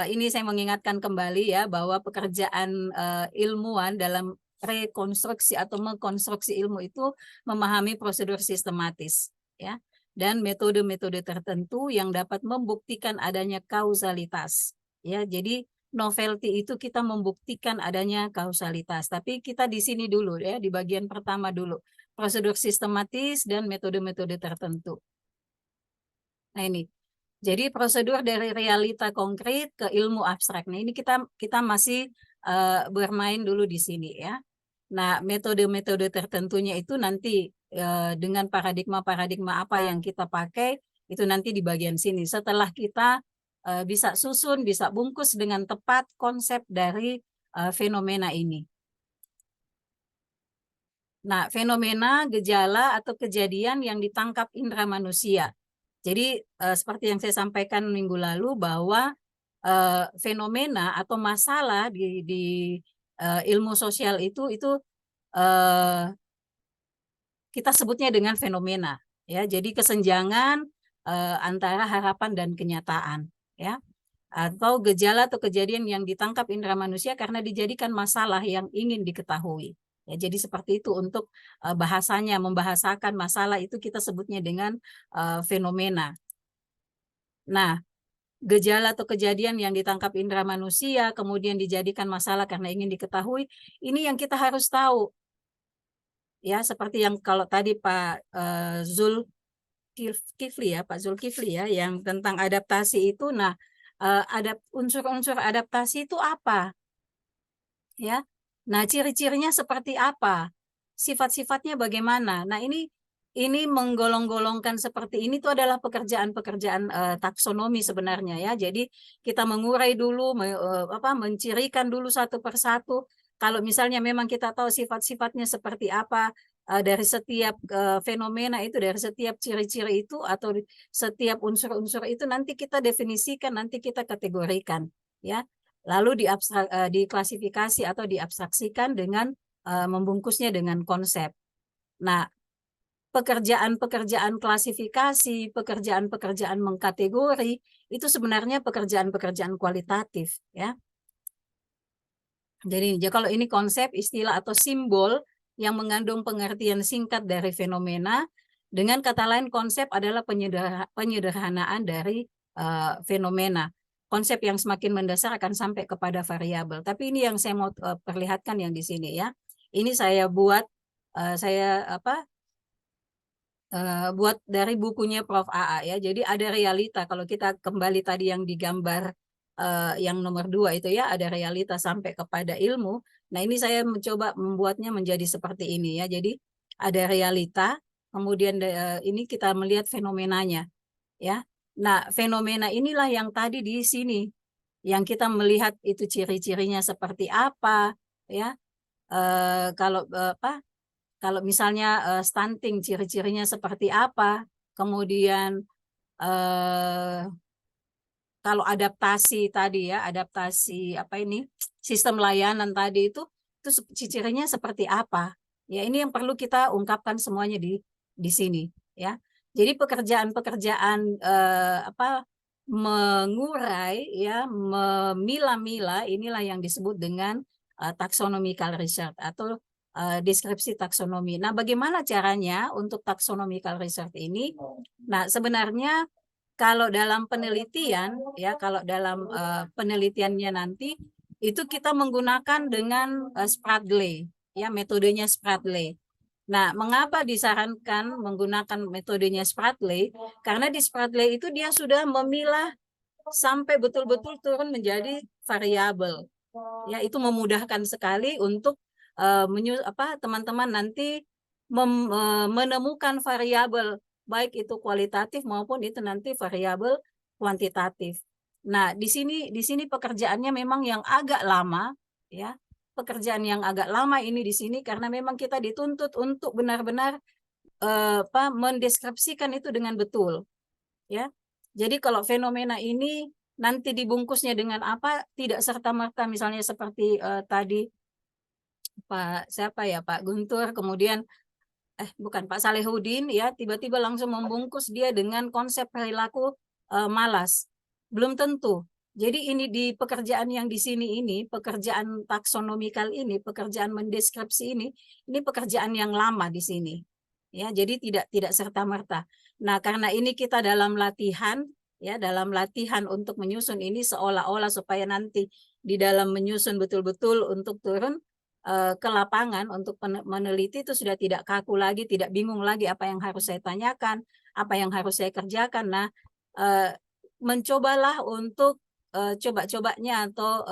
Ini saya mengingatkan kembali ya bahwa pekerjaan ilmuwan dalam rekonstruksi atau mengkonstruksi ilmu itu memahami prosedur sistematis ya dan metode-metode tertentu yang dapat membuktikan adanya kausalitas ya. Jadi novelty itu kita membuktikan adanya kausalitas, tapi kita di sini dulu ya, di bagian pertama dulu, prosedur sistematis dan metode-metode tertentu. Nah ini, jadi prosedur dari realita konkret ke ilmu abstrak. Nah ini kita masih bermain dulu di sini ya. Nah metode-metode tertentunya itu nanti dengan paradigma-paradigma apa yang kita pakai itu nanti di bagian sini. Setelah kita bisa susun, bisa bungkus dengan tepat konsep dari fenomena ini. Nah, fenomena, gejala, atau kejadian yang ditangkap indera manusia. Jadi, seperti yang saya sampaikan minggu lalu bahwa fenomena atau masalah di ilmu sosial itu kita sebutnya dengan fenomena. Ya, jadi kesenjangan antara harapan dan kenyataan. Ya, atau gejala atau kejadian yang ditangkap indera manusia karena dijadikan masalah yang ingin diketahui. Ya, jadi seperti itu untuk bahasanya, membahasakan masalah itu kita sebutnya dengan fenomena. Nah, gejala atau kejadian yang ditangkap indera manusia kemudian dijadikan masalah karena ingin diketahui, ini yang kita harus tahu. Ya, seperti yang kalau tadi Pak Zulkifli ya, Pak Zulkifli ya, yang tentang adaptasi itu. Nah, unsur-unsur adaptasi itu apa? Ya. Nah, ciri-cirinya seperti apa? Sifat-sifatnya bagaimana? Nah, ini menggolong-golongkan seperti ini itu adalah pekerjaan-pekerjaan taksonomi sebenarnya ya. Jadi kita mengurai dulu, mencirikan dulu satu persatu. Kalau misalnya memang kita tahu sifat-sifatnya seperti apa dari setiap fenomena itu, dari setiap ciri-ciri itu atau setiap unsur-unsur itu nanti kita definisikan, nanti kita kategorikan ya. Lalu diklasifikasi atau diabstraksikan dengan membungkusnya dengan konsep. Nah, pekerjaan-pekerjaan klasifikasi, pekerjaan-pekerjaan mengkategori, itu sebenarnya pekerjaan-pekerjaan kualitatif, ya. Jadi kalau ini konsep, istilah atau simbol yang mengandung pengertian singkat dari fenomena, dengan kata lain konsep adalah penyederhanaan dari fenomena. Konsep yang semakin mendasar akan sampai kepada variabel. Tapi ini yang saya mau perlihatkan yang di sini, ya. Ini saya buat buat dari bukunya Prof. AA, ya. Jadi ada realita. Kalau kita kembali tadi yang digambar yang nomor 2 itu, ya, ada realita sampai kepada ilmu. Nah, ini saya mencoba membuatnya menjadi seperti ini, ya. Jadi ada realita, kemudian ini kita melihat fenomenanya, ya. Nah, fenomena inilah yang tadi di sini yang kita melihat itu ciri-cirinya seperti apa, ya. Kalau misalnya stunting, ciri-cirinya seperti apa, kemudian kalau adaptasi tadi, ya, adaptasi sistem layanan tadi itu ciri-cirinya seperti apa, ya. Ini yang perlu kita ungkapkan semuanya di sini, ya. Jadi pekerjaan-pekerjaan mengurai, ya, memilah-milah, inilah yang disebut dengan taxonomical research atau deskripsi taksonomi. Nah, bagaimana caranya untuk taxonomical research ini? Nah, sebenarnya kalau dalam penelitian, ya, kalau dalam penelitiannya nanti itu kita menggunakan dengan Spradley, ya, metodenya Spradley. Nah, mengapa disarankan menggunakan metodenya Spradley? Karena di Spradley itu dia sudah memilah sampai betul-betul turun menjadi variabel. Ya, itu memudahkan sekali untuk teman-teman nanti menemukan variabel, baik itu kualitatif maupun itu nanti variabel kuantitatif. Nah, di sini pekerjaannya memang yang agak lama, ya. Pekerjaan yang agak lama ini di sini karena memang kita dituntut untuk benar-benar mendeskripsikan itu dengan betul, ya. Jadi kalau fenomena ini nanti dibungkusnya dengan apa, tidak serta-merta misalnya seperti tadi Pak Guntur, kemudian bukan Pak Salehudin, ya, tiba-tiba langsung membungkus dia dengan konsep perilaku malas. Belum tentu. Jadi ini di pekerjaan yang di sini ini, pekerjaan taksonomikal ini, pekerjaan mendeskripsi ini pekerjaan yang lama di sini. Ya, jadi tidak serta-merta. Nah, karena ini kita dalam latihan, ya, dalam latihan untuk menyusun ini seolah-olah supaya nanti di dalam menyusun betul-betul untuk turun ke lapangan untuk meneliti itu sudah tidak kaku lagi, tidak bingung lagi apa yang harus saya tanyakan, apa yang harus saya kerjakan. Nah, mencobalah untuk coba-cobanya atau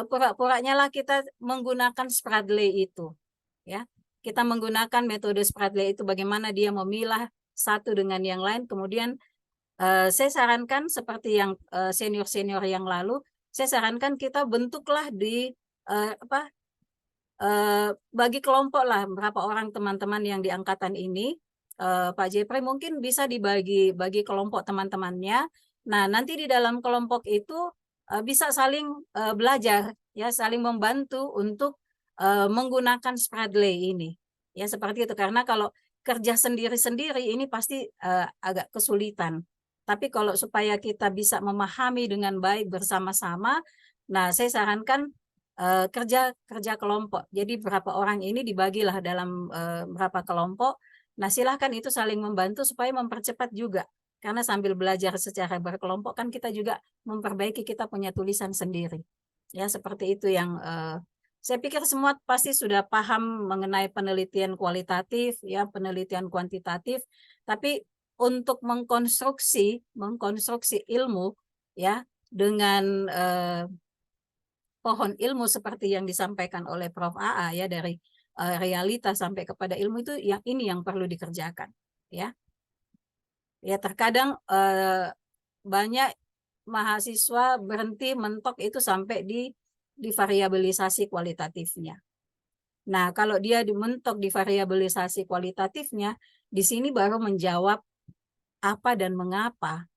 pura-puranya lah kita menggunakan Spradley itu, ya. Kita menggunakan metode Spradley itu bagaimana dia memilah satu dengan yang lain. Kemudian saya sarankan seperti yang senior-senior yang lalu, saya sarankan kita bentuklah di bagi kelompok lah berapa orang teman-teman yang di angkatan ini, Pak Jepri mungkin bisa dibagi kelompok teman-temannya. Nah, nanti di dalam kelompok itu bisa saling belajar, ya, saling membantu untuk menggunakan Spradley ini, ya, seperti itu. Karena kalau kerja sendiri-sendiri ini pasti agak kesulitan. Tapi kalau supaya kita bisa memahami dengan baik bersama-sama, nah, saya sarankan kerja kelompok. Jadi berapa orang ini dibagilah dalam berapa kelompok. Nah, silahkan itu saling membantu supaya mempercepat juga. Karena sambil belajar secara berkelompok kan kita juga memperbaiki kita punya tulisan sendiri. Ya, seperti itu yang saya pikir semua pasti sudah paham mengenai penelitian kualitatif, ya, penelitian kuantitatif. Tapi untuk mengkonstruksi ilmu, ya, dengan pohon ilmu seperti yang disampaikan oleh Prof. AA, ya, dari realita sampai kepada ilmu itu yang perlu dikerjakan, ya. Ya, terkadang banyak mahasiswa berhenti mentok itu sampai di variabilisasi kualitatifnya. Nah, kalau dia mentok di variabilisasi kualitatifnya, di sini baru menjawab apa dan mengapa,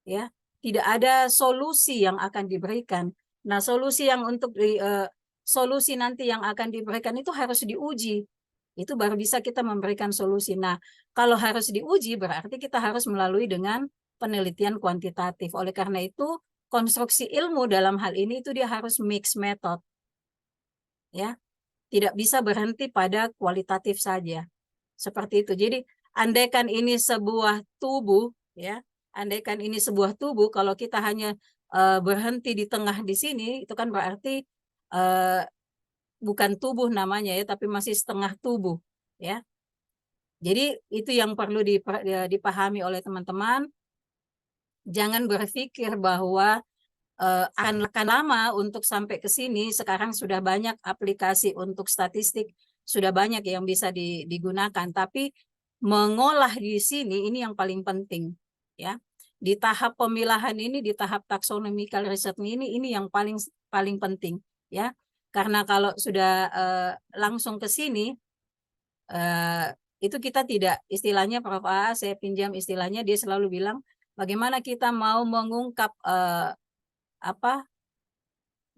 ya. Tidak ada solusi yang akan diberikan. Nah, solusi yang solusi nanti yang akan diberikan itu harus diuji. Itu baru bisa kita memberikan solusi. Nah, kalau harus diuji berarti kita harus melalui dengan penelitian kuantitatif. Oleh karena itu, konstruksi ilmu dalam hal ini itu dia harus mix method. Ya, tidak bisa berhenti pada kualitatif saja. Seperti itu. Jadi, andaikan ini sebuah tubuh, ya, andaikan ini sebuah tubuh, kalau kita hanya berhenti di tengah di sini, itu kan berarti bukan tubuh namanya ya, tapi masih setengah tubuh, ya. Jadi itu yang perlu dipahami oleh teman-teman. Jangan berpikir bahwa akan lama untuk sampai ke sini. Sekarang sudah banyak aplikasi untuk statistik, sudah banyak yang bisa digunakan. Tapi mengolah di sini ini yang paling penting, ya. Di tahap pemilahan ini, di tahap taxonomical research ini yang paling penting, ya. Karena kalau sudah langsung ke sini, itu kita tidak, istilahnya Prof. A, saya pinjam istilahnya, dia selalu bilang, bagaimana kita mau mengungkap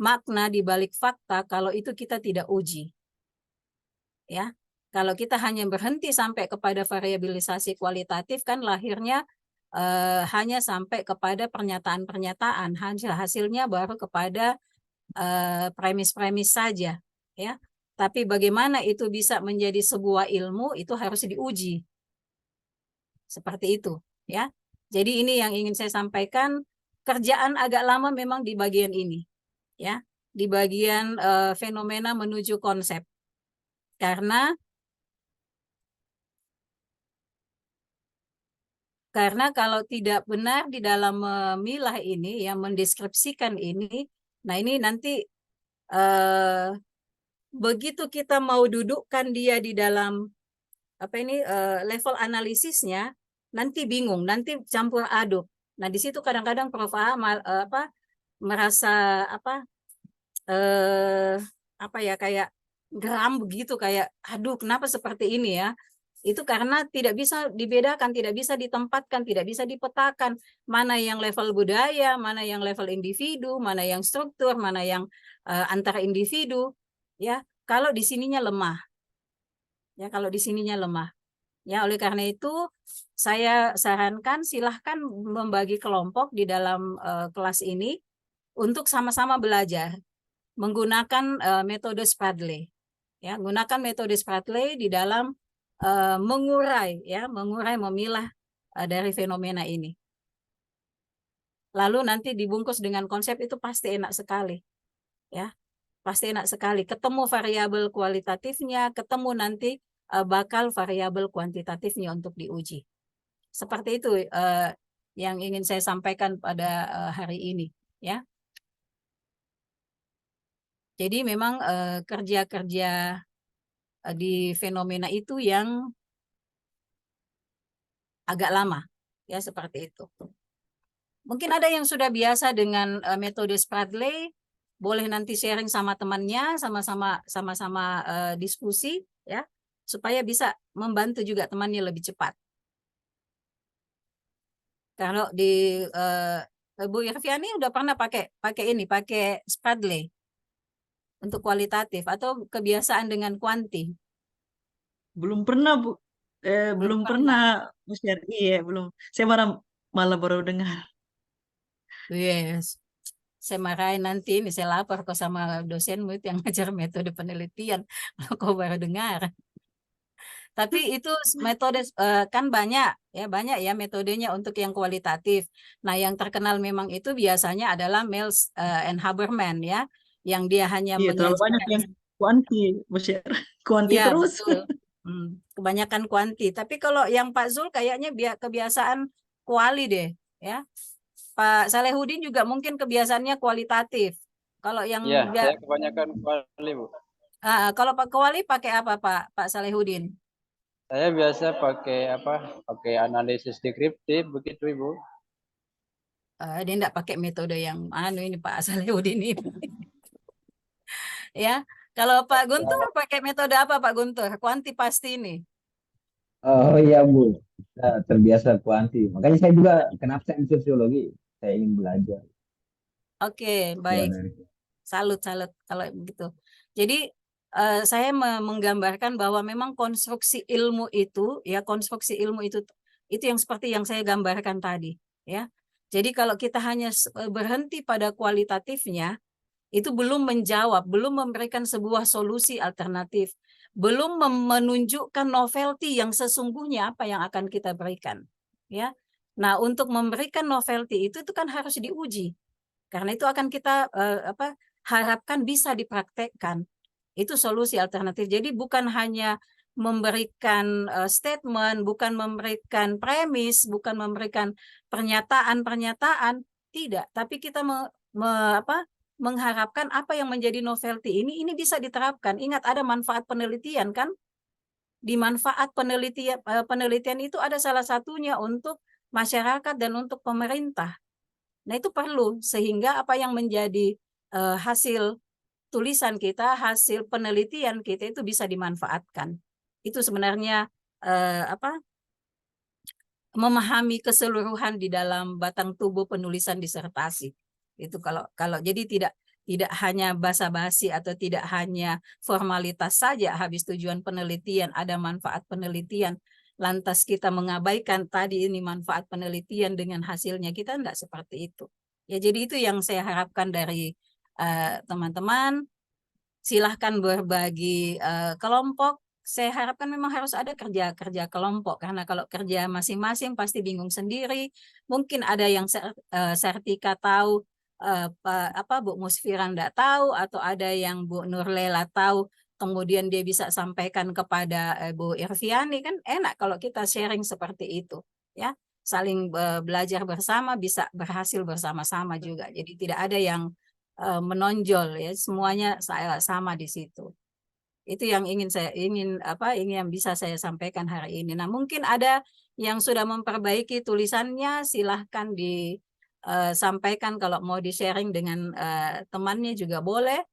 makna di balik fakta kalau itu kita tidak uji. Ya. Kalau kita hanya berhenti sampai kepada variabilisasi kualitatif, kan lahirnya hanya sampai kepada pernyataan-pernyataan, hasilnya baru kepada premis-premis saja, ya. Tapi bagaimana itu bisa menjadi sebuah ilmu, itu harus diuji. Seperti itu, ya. Jadi ini yang ingin saya sampaikan, kerjaan agak lama memang di bagian ini, ya, di bagian fenomena menuju konsep. Karena kalau tidak benar di dalam memilah ini, ya, mendeskripsikan ini, nah ini nanti begitu kita mau dudukkan dia di dalam level analisisnya, nanti bingung, nanti campur aduk. Nah di situ kadang-kadang Prof. A merasa kayak geram begitu, kayak aduh kenapa seperti ini ya. Itu karena tidak bisa dibedakan, tidak bisa ditempatkan, tidak bisa dipetakan mana yang level budaya, mana yang level individu, mana yang struktur, mana yang antara individu, ya. Kalau di sininya lemah. Ya, kalau di sininya lemah. Ya, oleh karena itu saya sarankan silahkan membagi kelompok di dalam kelas ini untuk sama-sama belajar menggunakan metode Spradley. Ya, gunakan metode Spradley di dalam mengurai, memilah dari fenomena ini. Lalu nanti dibungkus dengan konsep, itu pasti enak sekali, ya, pasti enak sekali. Ketemu variabel kualitatifnya, ketemu nanti bakal variabel kuantitatifnya untuk diuji. Seperti itu yang ingin saya sampaikan pada hari ini, ya. Jadi memang kerja-kerja di fenomena itu yang agak lama, ya, seperti itu. Mungkin ada yang sudah biasa dengan metode Spradley, boleh nanti sharing sama temannya, sama-sama diskusi, ya, supaya bisa membantu juga temannya lebih cepat. Kalau di Bu Irviani udah pernah pakai Spradley untuk kualitatif atau kebiasaan dengan kuanti? Belum pernah, Bu. Belum pernah, Bu Sher. Iya, belum. Saya malah baru dengar. Yes. Saya marahin nanti ini, saya lapor kok sama dosenmu itu yang ngajar metode penelitian kalau kau baru dengar. Tapi itu metode kan banyak ya metodenya untuk yang kualitatif. Nah, yang terkenal memang itu biasanya adalah Mills and Haberman, ya, yang dia hanya Iya, terlalu banyak yang kuanti, Bu Sher. Kuanti ya, terus. betul. Kebanyakan kuanti. Tapi kalau yang Pak Zul kayaknya kebiasaan kuali deh, ya. Pak Salehudin juga mungkin kebiasaannya kualitatif. Kalau yang saya kebanyakan kuali, Bu. Kalau Pak Kuali pakai apa, Pak Salehudin? Saya biasa pakai analisis deskriptif begitu, Ibu. Dia enggak pakai metode yang ini Pak Salehudin ini. Ya, kalau Pak Guntur pakai metode apa, Pak Guntur? Kuanti pasti ini. Oh iya, Bu. Saya terbiasa kuanti. Makanya saya juga kenapa saya sosiologi. Saya ingin belajar. Oke, baik. Salut kalau begitu. Jadi saya menggambarkan bahwa memang konstruksi ilmu itu yang seperti yang saya gambarkan tadi, ya. Jadi kalau kita hanya berhenti pada kualitatifnya, itu belum menjawab, belum memberikan sebuah solusi alternatif, belum menunjukkan novelty yang sesungguhnya apa yang akan kita berikan, ya. Nah, untuk memberikan novelty itu kan harus diuji, karena itu akan kita harapkan bisa dipraktekkan. Itu solusi alternatif. Jadi bukan hanya memberikan statement, bukan memberikan premis, bukan memberikan pernyataan-pernyataan, tidak. Tapi kita mengharapkan apa yang menjadi novelty ini bisa diterapkan. Ingat, ada manfaat penelitian kan? Di manfaat penelitian itu ada salah satunya untuk masyarakat dan untuk pemerintah. Nah, itu perlu sehingga apa yang menjadi hasil tulisan kita, hasil penelitian kita itu bisa dimanfaatkan. Itu sebenarnya memahami keseluruhan di dalam batang tubuh penulisan disertasi. Itu kalau jadi tidak hanya basa-basi atau tidak hanya formalitas saja habis tujuan penelitian, ada manfaat penelitian, lantas kita mengabaikan tadi ini manfaat penelitian dengan hasilnya, kita tidak seperti itu. Ya, jadi itu yang saya harapkan dari teman-teman. Silahkan berbagi kelompok. Saya harapkan memang harus ada kerja kelompok, karena kalau kerja masing-masing pasti bingung sendiri. Mungkin ada yang Sertika tahu, Bu Musfira enggak tahu, atau ada yang Bu Nurlela tahu, kemudian dia bisa sampaikan kepada Bu Irviani. Kan enak kalau kita sharing seperti itu, ya, saling belajar bersama, bisa berhasil bersama-sama juga. Jadi tidak ada yang menonjol, ya, semuanya sama di situ. Itu yang ingin yang bisa saya sampaikan hari ini. Nah, mungkin ada yang sudah memperbaiki tulisannya, silahkan disampaikan. Kalau mau di-sharing dengan temannya juga boleh.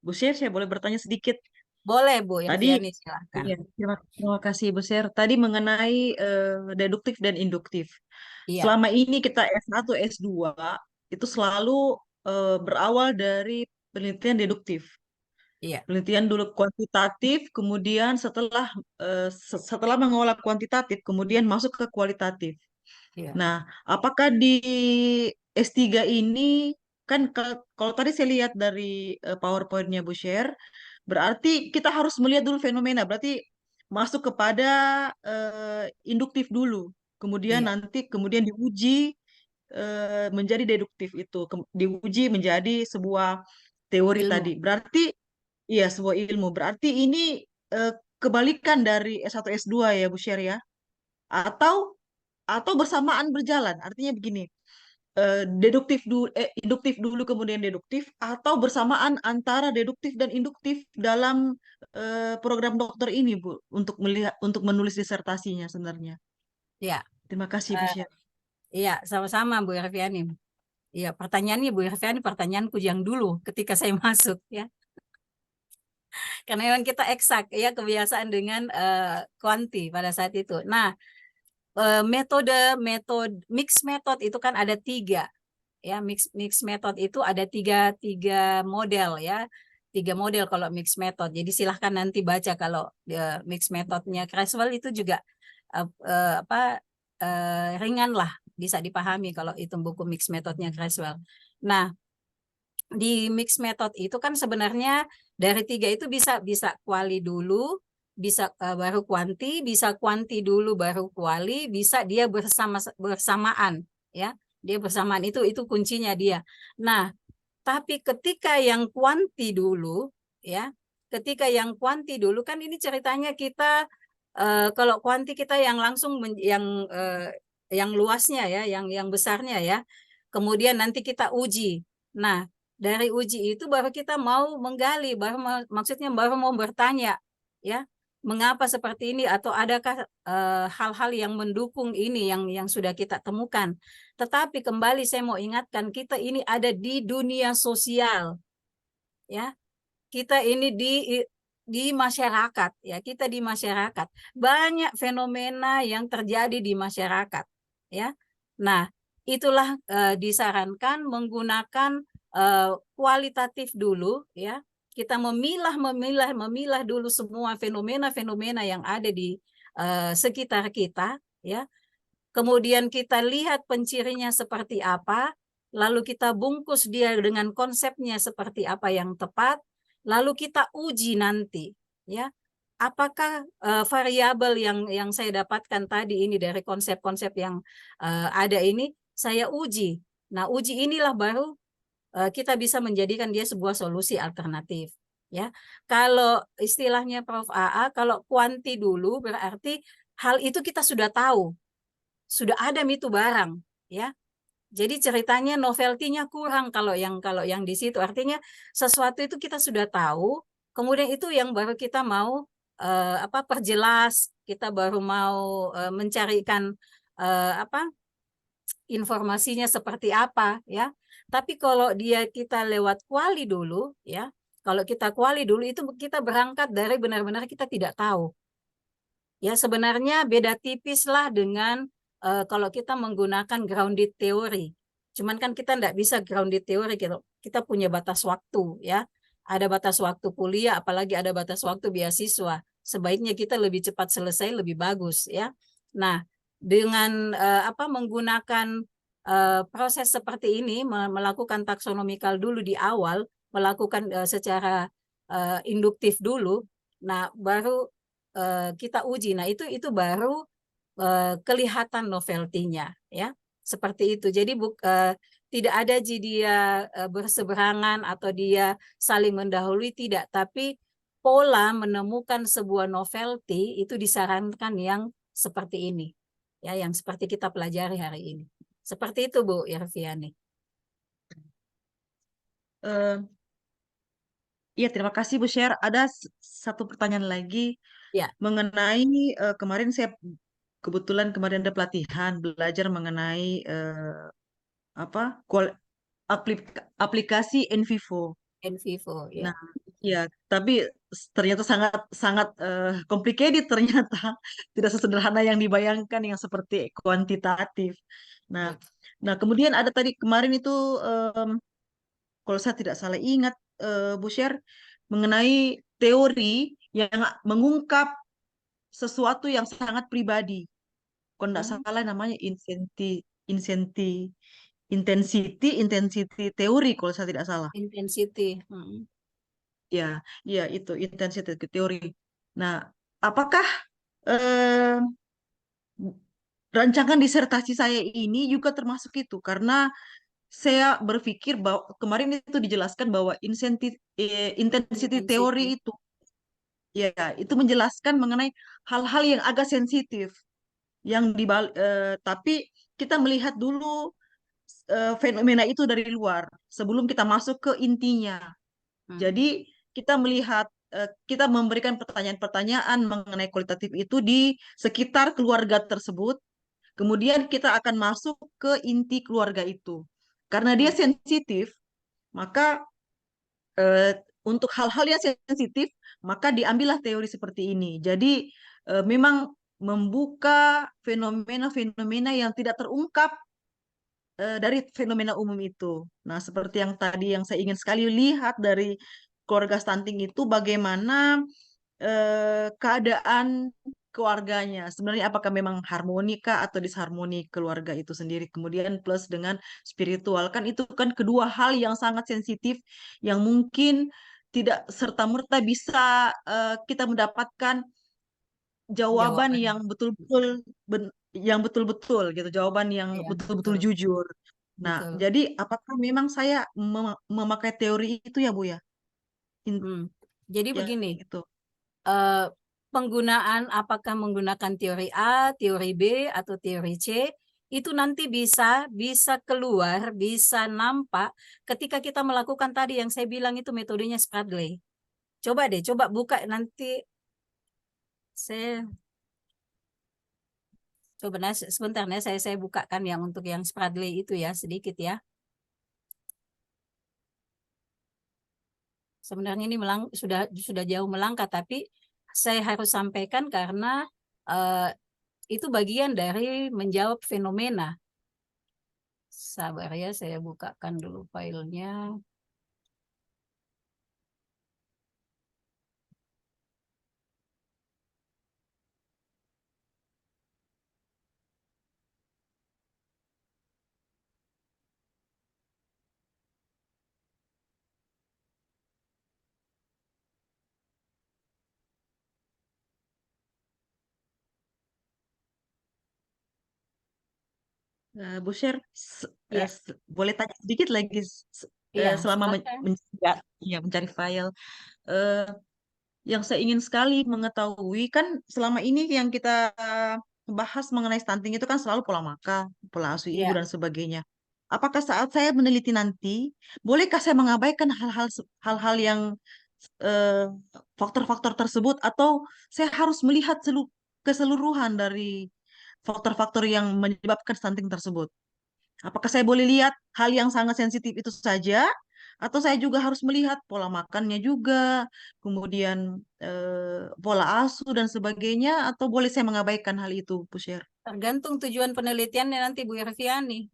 Bu Sher, saya boleh bertanya sedikit? Boleh, Bu Tadi, Irviani, silahkan. iya, terima kasih Bu Sher. Tadi mengenai deduktif dan induktif. Iya, Selama ini kita S1, S2 itu selalu berawal dari penelitian deduktif. iya, Penelitian dulu kuantitatif, kemudian setelah mengolah kuantitatif, kemudian masuk ke kualitatif. iya. Nah, apakah di S3 ini, kan kalau tadi saya lihat dari PowerPoint-nya Bu Sher, berarti kita harus melihat dulu fenomena, berarti masuk kepada induktif dulu, kemudian Iya. kemudian diuji menjadi deduktif itu, diuji menjadi sebuah teori Ilmu. tadi. Berarti iya, sebuah ilmu. Berarti ini kebalikan dari S1 S2 ya Bu Sher ya? Atau bersamaan berjalan. Artinya begini, induktif dulu kemudian deduktif, atau bersamaan antara deduktif dan induktif dalam program dokter ini Bu, untuk menulis disertasinya sebenarnya. Iya. Terima kasih Bu Sher. Iya, sama-sama Bu Irviani. Iya, pertanyaannya Bu Irviani, pertanyaanku yang dulu ketika saya masuk, ya. Karena memang kita eksak, ya, kebiasaan dengan kuanti pada saat itu. Nah, metode mix method itu kan ada 3, ya. Mix method itu ada tiga model, ya, 3 model kalau mix method. Jadi silahkan nanti baca kalau mix methodnya Creswell itu juga ringan lah, bisa dipahami kalau itu buku mix methodnya Creswell. Nah, di mix method itu kan sebenarnya dari 3 itu bisa kuali dulu, bisa baru kuanti, bisa kuanti dulu baru kuali, bisa dia bersamaan, ya. Dia bersamaan, itu kuncinya dia. Nah, tapi ketika yang kuanti dulu, ya, ketika yang kuanti dulu kan ini ceritanya kita kalau kuanti kita yang langsung yang luasnya, ya, yang besarnya, ya. Kemudian nanti kita uji. Nah, dari uji itu baru kita mau menggali, maksudnya baru mau bertanya, ya, mengapa seperti ini, atau adakah hal-hal yang mendukung ini yang sudah kita temukan. Tetapi kembali saya mau ingatkan, kita ini ada di dunia sosial, ya. Kita ini di masyarakat, ya, kita di masyarakat. Banyak fenomena yang terjadi di masyarakat, ya. Nah, itulah disarankan menggunakan kualitatif dulu, ya, Kita memilah dulu semua fenomena-fenomena yang ada di sekitar kita, ya. Kemudian kita lihat pencirinya seperti apa, lalu kita bungkus dia dengan konsepnya seperti apa yang tepat, lalu kita uji nanti, ya. Apakah variabel yang saya dapatkan tadi ini dari konsep-konsep yang ada ini saya uji. Nah, uji inilah baru kita bisa menjadikan dia sebuah solusi alternatif, ya. Kalau istilahnya Prof. AA, kalau kuanti dulu berarti hal itu kita sudah tahu, sudah ada itu barang, ya. Jadi ceritanya novelty-nya kurang kalau yang di situ, artinya sesuatu itu kita sudah tahu, kemudian itu yang baru kita mau perjelas, kita baru mau mencarikan informasinya seperti apa, ya. Tapi kalau kita lewat kuali dulu, ya. Kalau kita kuali dulu itu kita berangkat dari benar-benar kita tidak tahu. Ya, sebenarnya beda tipis lah dengan kalau kita menggunakan grounded theory. Cuman kan kita tidak bisa grounded theory gitu. Kita punya batas waktu, ya. Ada batas waktu kuliah, apalagi ada batas waktu beasiswa. Sebaiknya kita lebih cepat selesai, lebih bagus, ya. Nah, dengan menggunakan proses seperti ini, melakukan taksonomikal dulu di awal, melakukan secara induktif dulu, nah baru kita uji. Nah, itu baru kelihatan novelty-nya, ya. Seperti itu. Jadi tidak ada dia berseberangan atau dia saling mendahului, tidak, tapi pola menemukan sebuah novelty itu disarankan yang seperti ini, ya, yang seperti kita pelajari hari ini. Seperti itu, Bu Irviani. Iya, terima kasih Bu Sher. Ada satu pertanyaan lagi Ya. mengenai kemarin saya kebetulan kemarin ada pelatihan belajar mengenai aplikasi NVivo. NVivo, ya. Nah, ya, tapi ternyata sangat sangat complicated ternyata, tidak sesederhana yang dibayangkan yang seperti kuantitatif. Nah, kemudian ada tadi kemarin itu kalau saya tidak salah ingat Bu Sher mengenai teori yang mengungkap sesuatu yang sangat pribadi. Kalau tidak salah namanya intensity teori kalau saya tidak salah. Intensity. Ya, ya itu intensity teori. Nah, apakah eh, rancangan disertasi saya ini juga termasuk itu? Karena saya berpikir bahwa kemarin itu dijelaskan bahwa intensity teori itu, ya, itu menjelaskan mengenai hal-hal yang agak sensitif, tapi kita melihat dulu fenomena itu dari luar sebelum kita masuk ke intinya. Jadi kita memberikan pertanyaan-pertanyaan mengenai kualitatif itu di sekitar keluarga tersebut. Kemudian kita akan masuk ke inti keluarga itu. Karena dia sensitif, maka untuk hal-hal yang sensitif, maka diambillah teori seperti ini. Jadi memang membuka fenomena-fenomena yang tidak terungkap dari fenomena umum itu. Nah, seperti yang tadi yang saya ingin sekali lihat dari keluarga stunting itu bagaimana keadaan keluarganya. Sebenarnya apakah memang harmonika atau disharmoni keluarga itu sendiri. Kemudian plus dengan spiritual. Kan itu kan kedua hal yang sangat sensitif yang mungkin tidak serta-merta bisa kita mendapatkan jawaban yang betul-betul gitu, jawaban yang Iya, betul-betul betul. jujur. Nah, Betul. jadi apakah memang saya memakai teori itu ya, Bu ya? Jadi Ya, begini, itu. apakah menggunakan teori A, teori B, atau teori C, itu nanti bisa keluar, bisa nampak ketika kita melakukan tadi yang saya bilang itu metodenya Spradley. Coba deh, coba buka nanti. Sebentar ya, saya bukakan yang untuk yang Spradley itu ya, sedikit ya. Sebenarnya ini sudah jauh melangkah, tapi saya harus sampaikan karena itu bagian dari menjawab fenomena. Sabar ya, saya bukakan dulu filenya. Bu Sher, Ya, boleh tanya sedikit lagi iya, selama silakan. mencari file. Eh, yang saya ingin sekali mengetahui kan selama ini yang kita bahas mengenai stunting itu kan selalu pola makan, pola asuh ibu Ya, dan sebagainya. Apakah saat saya meneliti nanti, bolehkah saya mengabaikan hal-hal yang eh, faktor-faktor tersebut atau saya harus melihat keseluruhan dari faktor-faktor yang menyebabkan stunting tersebut? Apakah saya boleh lihat hal yang sangat sensitif itu saja, atau saya juga harus melihat pola makannya juga, kemudian pola asuh dan sebagainya, atau boleh saya mengabaikan hal itu, Bu Sher? tergantung tujuan penelitiannya nanti Bu Irviani.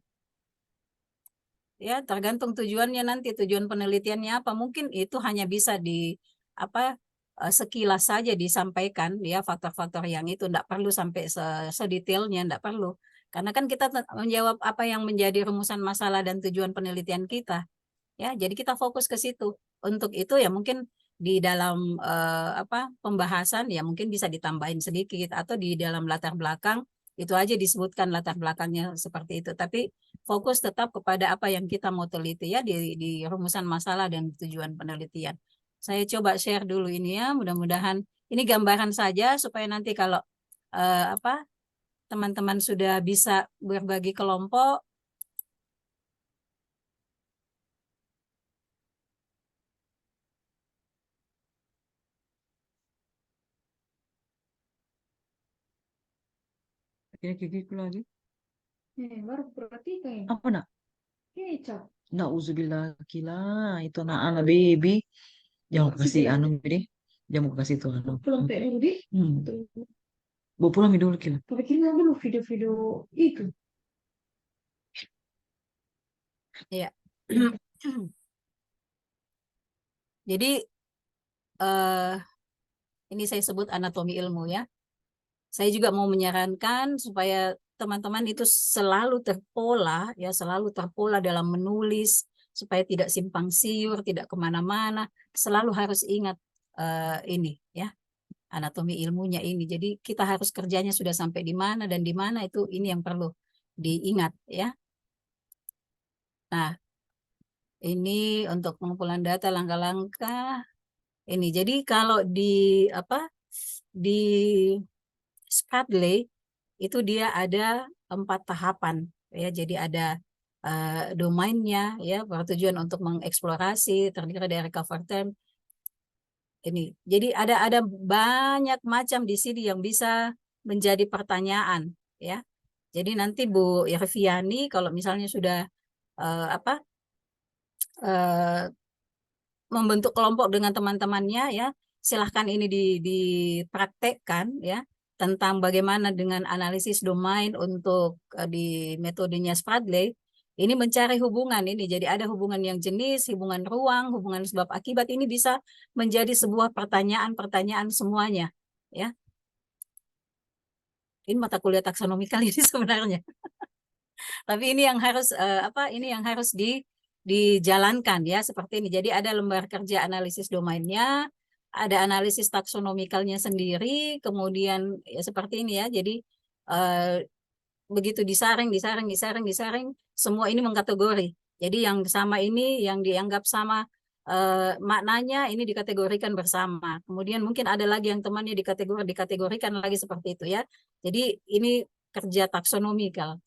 Ya, tergantung tujuannya nanti, tujuan penelitiannya apa. Mungkin itu hanya bisa di apa sekilas saja disampaikan ya faktor-faktor yang itu enggak perlu sampai sedetailnya, enggak perlu. Karena kan kita menjawab apa yang menjadi rumusan masalah dan tujuan penelitian kita. Ya, jadi kita fokus ke situ. Untuk itu ya mungkin di dalam pembahasan ya mungkin bisa ditambahin sedikit atau di dalam latar belakang itu aja disebutkan latar belakangnya seperti itu. Tapi fokus tetap kepada apa yang kita mau teliti ya di rumusan masalah dan tujuan penelitian. Saya coba share dulu ini ya, mudah-mudahan ini gambaran saja supaya nanti kalau eh, apa teman-teman sudah bisa berbagi kelompok. Kayak gitu lagi. Baru perhatikan ya. Apa nak? Kecap. Nauzubillah gila, itu anak-anak baby. Jangan kasih anu deh. Jangan kasih tuh anu. Pulang PN dulu deh. Hmm. Bawa pulang dulu kira. Tapi kirim dulu video-video itu. Ya. Jadi eh ini saya sebut anatomi ilmu ya. Saya juga mau menyarankan supaya teman-teman itu selalu terpola ya, selalu terpola dalam menulis supaya tidak simpang siur, tidak kemana-mana. Selalu harus ingat ini ya, anatomi ilmunya ini. Jadi kita harus kerjanya sudah sampai di mana dan di mana itu ini yang perlu diingat ya. Nah, ini untuk pengumpulan data langkah-langkah ini. Jadi kalau di apa di Spradley itu dia ada 4 tahapan ya. Jadi ada domainnya ya, bertujuan untuk mengeksplorasi, terdiri dari cover term ini. Jadi ada banyak macam di sini yang bisa menjadi pertanyaan ya. Jadi nanti Bu Irviani kalau misalnya sudah eh, apa eh, membentuk kelompok dengan teman-temannya ya, silahkan ini dipraktekkan ya tentang bagaimana dengan analisis domain untuk di metodenya Spradley. Ini mencari hubungan ini, jadi ada hubungan yang jenis, hubungan ruang, hubungan sebab akibat ini bisa menjadi sebuah pertanyaan-pertanyaan semuanya ya. Ini mata kuliah taksonomi kali ini sebenarnya. Tapi ini yang harus ini yang harus dijalankan ya seperti ini. Jadi ada lembar kerja analisis domainnya, ada analisis taksonomikalnya sendiri, kemudian ya seperti ini ya. Jadi eh, begitu disaring, disaring, disaring, disaring, semua ini mengkategori. Jadi yang sama ini yang dianggap sama maknanya ini dikategorikan bersama. Kemudian mungkin ada lagi yang temannya dikategorikan lagi seperti itu ya. Jadi ini kerja taksonomikal.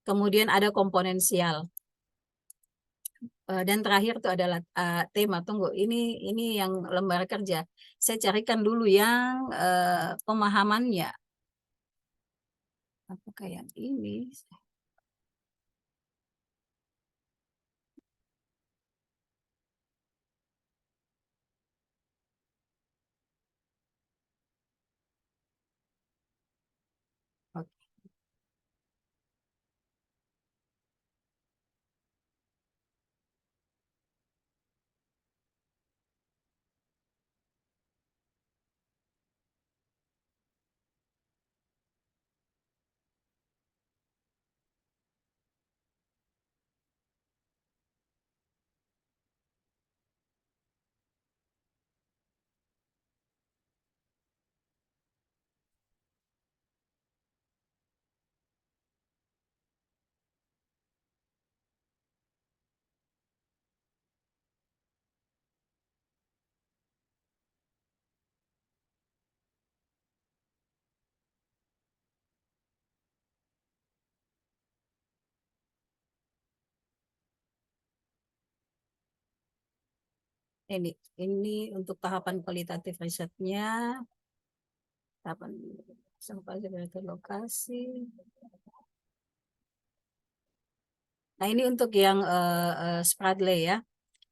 Kemudian ada komponensial. Dan terakhir itu adalah tema. Tunggu, ini yang lembar kerja. Saya carikan dulu yang pemahamannya. Apakah yang ini? Oke. Ini untuk tahapan kualitatif risetnya, tahapan observasi lokasi. Nah, ini untuk yang Spradley ya.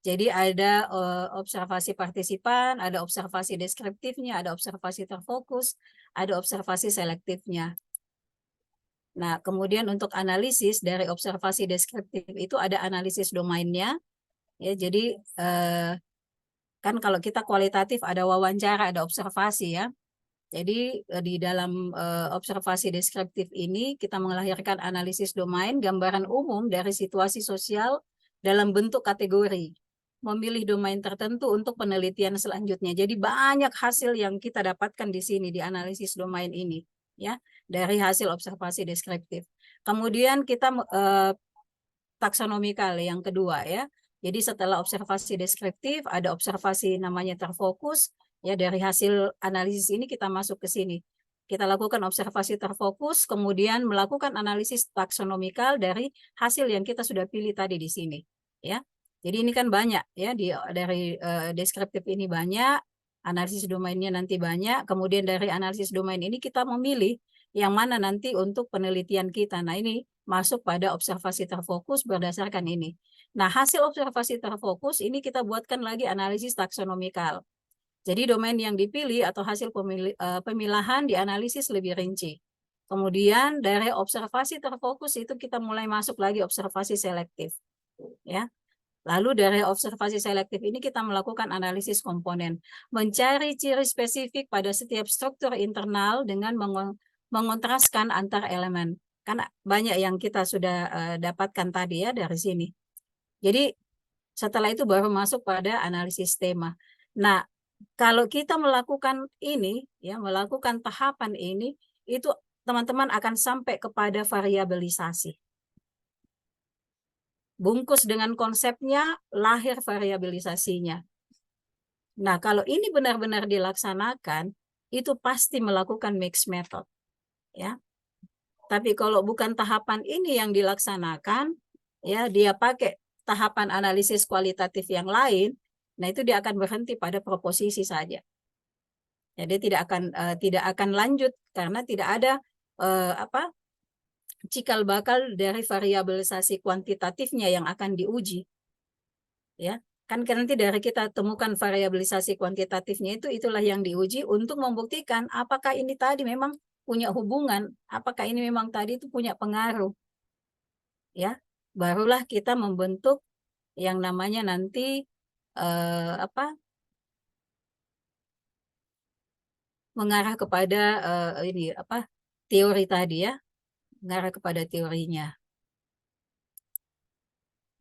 Jadi ada observasi partisipan, ada observasi deskriptifnya, ada observasi terfokus, ada observasi selektifnya. Nah, kemudian untuk analisis dari observasi deskriptif itu ada analisis domainnya. Ya, jadi kan kalau kita kualitatif ada wawancara, ada observasi ya. Jadi di dalam observasi deskriptif ini kita melahirkan analisis domain, gambaran umum dari situasi sosial dalam bentuk kategori. Memilih domain tertentu untuk penelitian selanjutnya. Jadi banyak hasil yang kita dapatkan di sini di analisis domain ini ya, dari hasil observasi deskriptif. Kemudian kita taksonomikal yang kedua ya. Jadi setelah observasi deskriptif ada observasi namanya terfokus. Ya, dari hasil analisis ini kita masuk ke sini. Kita lakukan observasi terfokus, kemudian melakukan analisis taksonomikal dari hasil yang kita sudah pilih tadi di sini. Ya, jadi ini kan banyak ya dari deskriptif ini banyak, analisis domainnya nanti banyak. Kemudian dari analisis domain ini kita memilih yang mana nanti untuk penelitian kita. Nah, ini masuk pada observasi terfokus berdasarkan ini. Nah, hasil observasi terfokus ini kita buatkan lagi analisis taksonomikal. Jadi domain yang dipilih atau hasil pemilahan dianalisis lebih rinci. Kemudian dari observasi terfokus itu kita mulai masuk lagi observasi selektif. Ya. Lalu dari observasi selektif ini kita melakukan analisis komponen. Mencari ciri spesifik pada setiap struktur internal dengan mengontraskan antar elemen. Karena banyak yang kita sudah dapatkan tadi ya dari sini. Jadi setelah itu baru masuk pada analisis tema. Nah, kalau kita melakukan ini, ya melakukan tahapan ini, itu teman-teman akan sampai kepada variabilisasi. Bungkus dengan konsepnya, lahir variabilisasinya. Nah, kalau ini benar-benar dilaksanakan, itu pasti melakukan mixed method. Ya. Tapi kalau bukan tahapan ini yang dilaksanakan, ya dia pakai tahapan analisis kualitatif yang lain, nah itu dia akan berhenti pada proposisi saja. Jadi tidak akan lanjut karena tidak ada cikal bakal dari variabilisasi kuantitatifnya yang akan diuji. Ya, kan nanti dari kita temukan variabilisasi kuantitatifnya itulah yang diuji untuk membuktikan apakah ini tadi memang punya hubungan, apakah ini memang tadi itu punya pengaruh. Ya, barulah kita membentuk yang namanya nanti mengarah kepada teori tadi ya, mengarah kepada teorinya.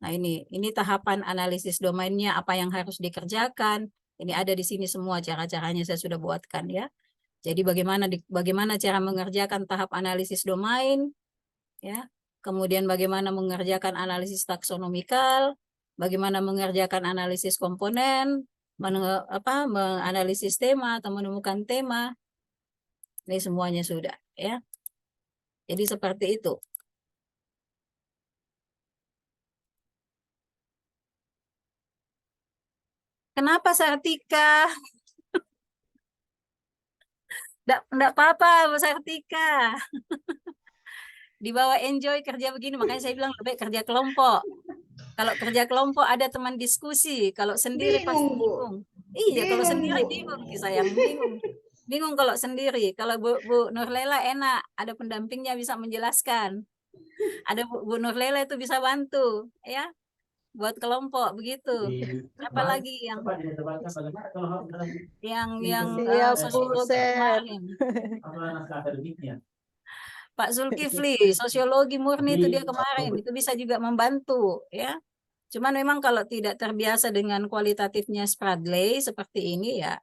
Nah, ini tahapan analisis domainnya, apa yang harus dikerjakan. Ini ada di sini semua cara-caranya saya sudah buatkan ya. Jadi bagaimana cara mengerjakan tahap analisis domain ya. Kemudian bagaimana mengerjakan analisis taksonomikal, bagaimana mengerjakan analisis komponen, menganalisis tema atau menemukan tema. Ini semuanya sudah ya. Jadi seperti itu. Kenapa Sartika? Enggak apa-apa, Bu Sartika. Dibawa enjoy kerja begini, makanya saya bilang lebih kerja kelompok. Kalau kerja kelompok ada teman diskusi, kalau sendiri pasti bingung. Iya, kalau sendiri bingung, sayang bingung. Bingung kalau sendiri. Kalau Bu Nurlela enak, ada pendampingnya bisa menjelaskan. Ada Bu Nurlela itu bisa bantu, ya. Buat kelompok begitu. Apa lagi yang sosiologi kemarin? Pak Zulkifli, sosiologi murni itu dia kemarin, itu bisa juga membantu ya. Cuman memang kalau tidak terbiasa dengan kualitatifnya Spradley seperti ini ya.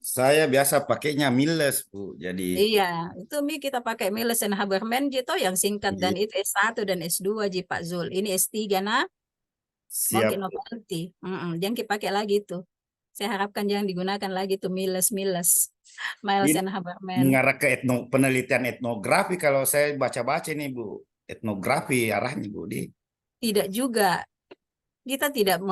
Saya biasa pakainya Miles, Bu. Jadi iya, itu kita pakai Miles and Haberman gitu yang singkat dan itu S1 dan S2 Ji Pak Zul. Ini S3 nah. Siap. Mungkin nanti. Jangan dipakai lagi tuh. Saya harapkan jangan digunakan lagi tuh Miles and Haberman. Mengarah ke penelitian etnografi kalau saya baca-baca nih Bu. Etnografi arahnya Bu. Tidak juga. Kita tidak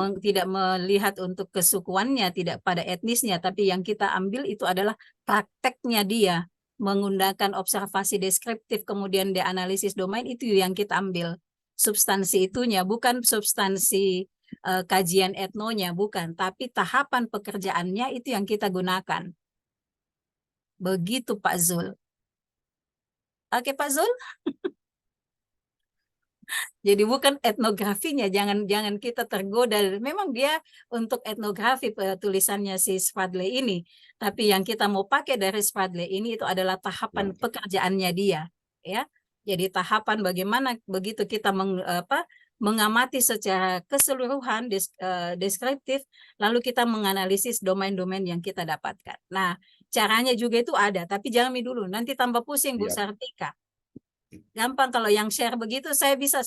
melihat untuk kesukuannya, tidak pada etnisnya, tapi yang kita ambil itu adalah prakteknya dia menggunakan observasi deskriptif kemudian dianalisis domain, itu yang kita ambil substansi itunya, bukan substansi kajian etnonya, bukan, tapi tahapan pekerjaannya itu yang kita gunakan. Begitu Pak Zul. Oke Pak Zul. Jadi bukan etnografinya, jangan kita tergoda. Memang dia untuk etnografi tulisannya si Spradley ini, tapi yang kita mau pakai dari Spradley ini itu adalah tahapan pekerjaannya dia, ya. Jadi tahapan bagaimana begitu kita mengamati secara keseluruhan deskriptif, lalu kita menganalisis domain-domain yang kita dapatkan. Nah, caranya juga itu ada, tapi jangan dulu, nanti tambah pusing Bu Sartika. Gampang kalau yang share begitu saya bisa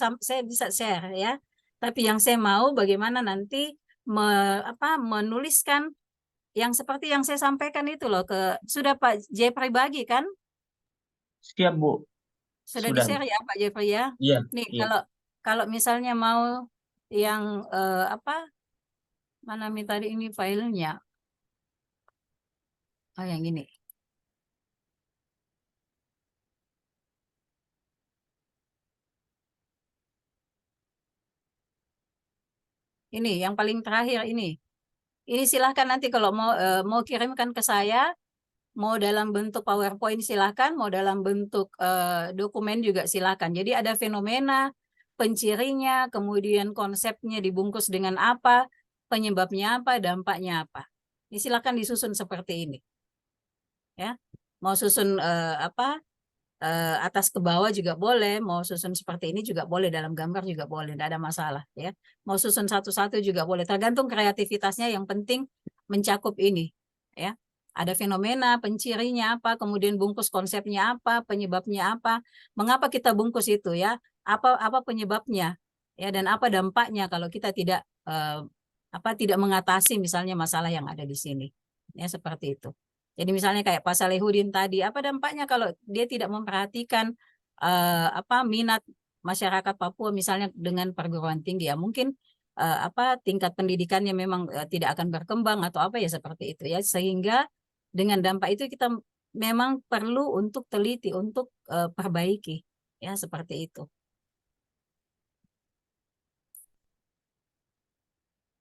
share ya. Tapi yang saya mau bagaimana nanti menuliskan yang seperti yang saya sampaikan itu loh sudah Pak Jeffrey bagi kan? Siap Bu. Sudah Sudah, di-share ya Pak Jeffrey ya? Iya. Nih Iya. kalau misalnya mau yang mana nih tadi ini filenya? Oh yang ini. Ini yang paling terakhir ini. Ini silahkan nanti kalau mau kirimkan ke saya, mau dalam bentuk PowerPoint silahkan, mau dalam bentuk dokumen juga silahkan. Jadi ada fenomena, pencirinya, kemudian konsepnya dibungkus dengan apa, penyebabnya apa, dampaknya apa. Ini silahkan disusun seperti ini. Ya, mau susun atas ke bawah juga boleh, mau susun seperti ini juga boleh, dalam gambar juga boleh, tidak ada masalah ya. Mau susun satu-satu juga boleh, tergantung kreativitasnya, yang penting mencakup ini ya. Ada fenomena, pencirinya apa, kemudian bungkus konsepnya apa, penyebabnya apa, mengapa kita bungkus itu ya, apa penyebabnya ya, dan apa dampaknya kalau kita tidak tidak mengatasi misalnya masalah yang ada di sini ya, seperti itu. Jadi misalnya kayak Pak Salehudin tadi, apa dampaknya kalau dia tidak memperhatikan minat masyarakat Papua misalnya dengan perguruan tinggi ya, mungkin tingkat pendidikannya memang tidak akan berkembang atau apa ya, seperti itu ya, sehingga dengan dampak itu kita memang perlu untuk teliti, untuk perbaiki ya, seperti itu.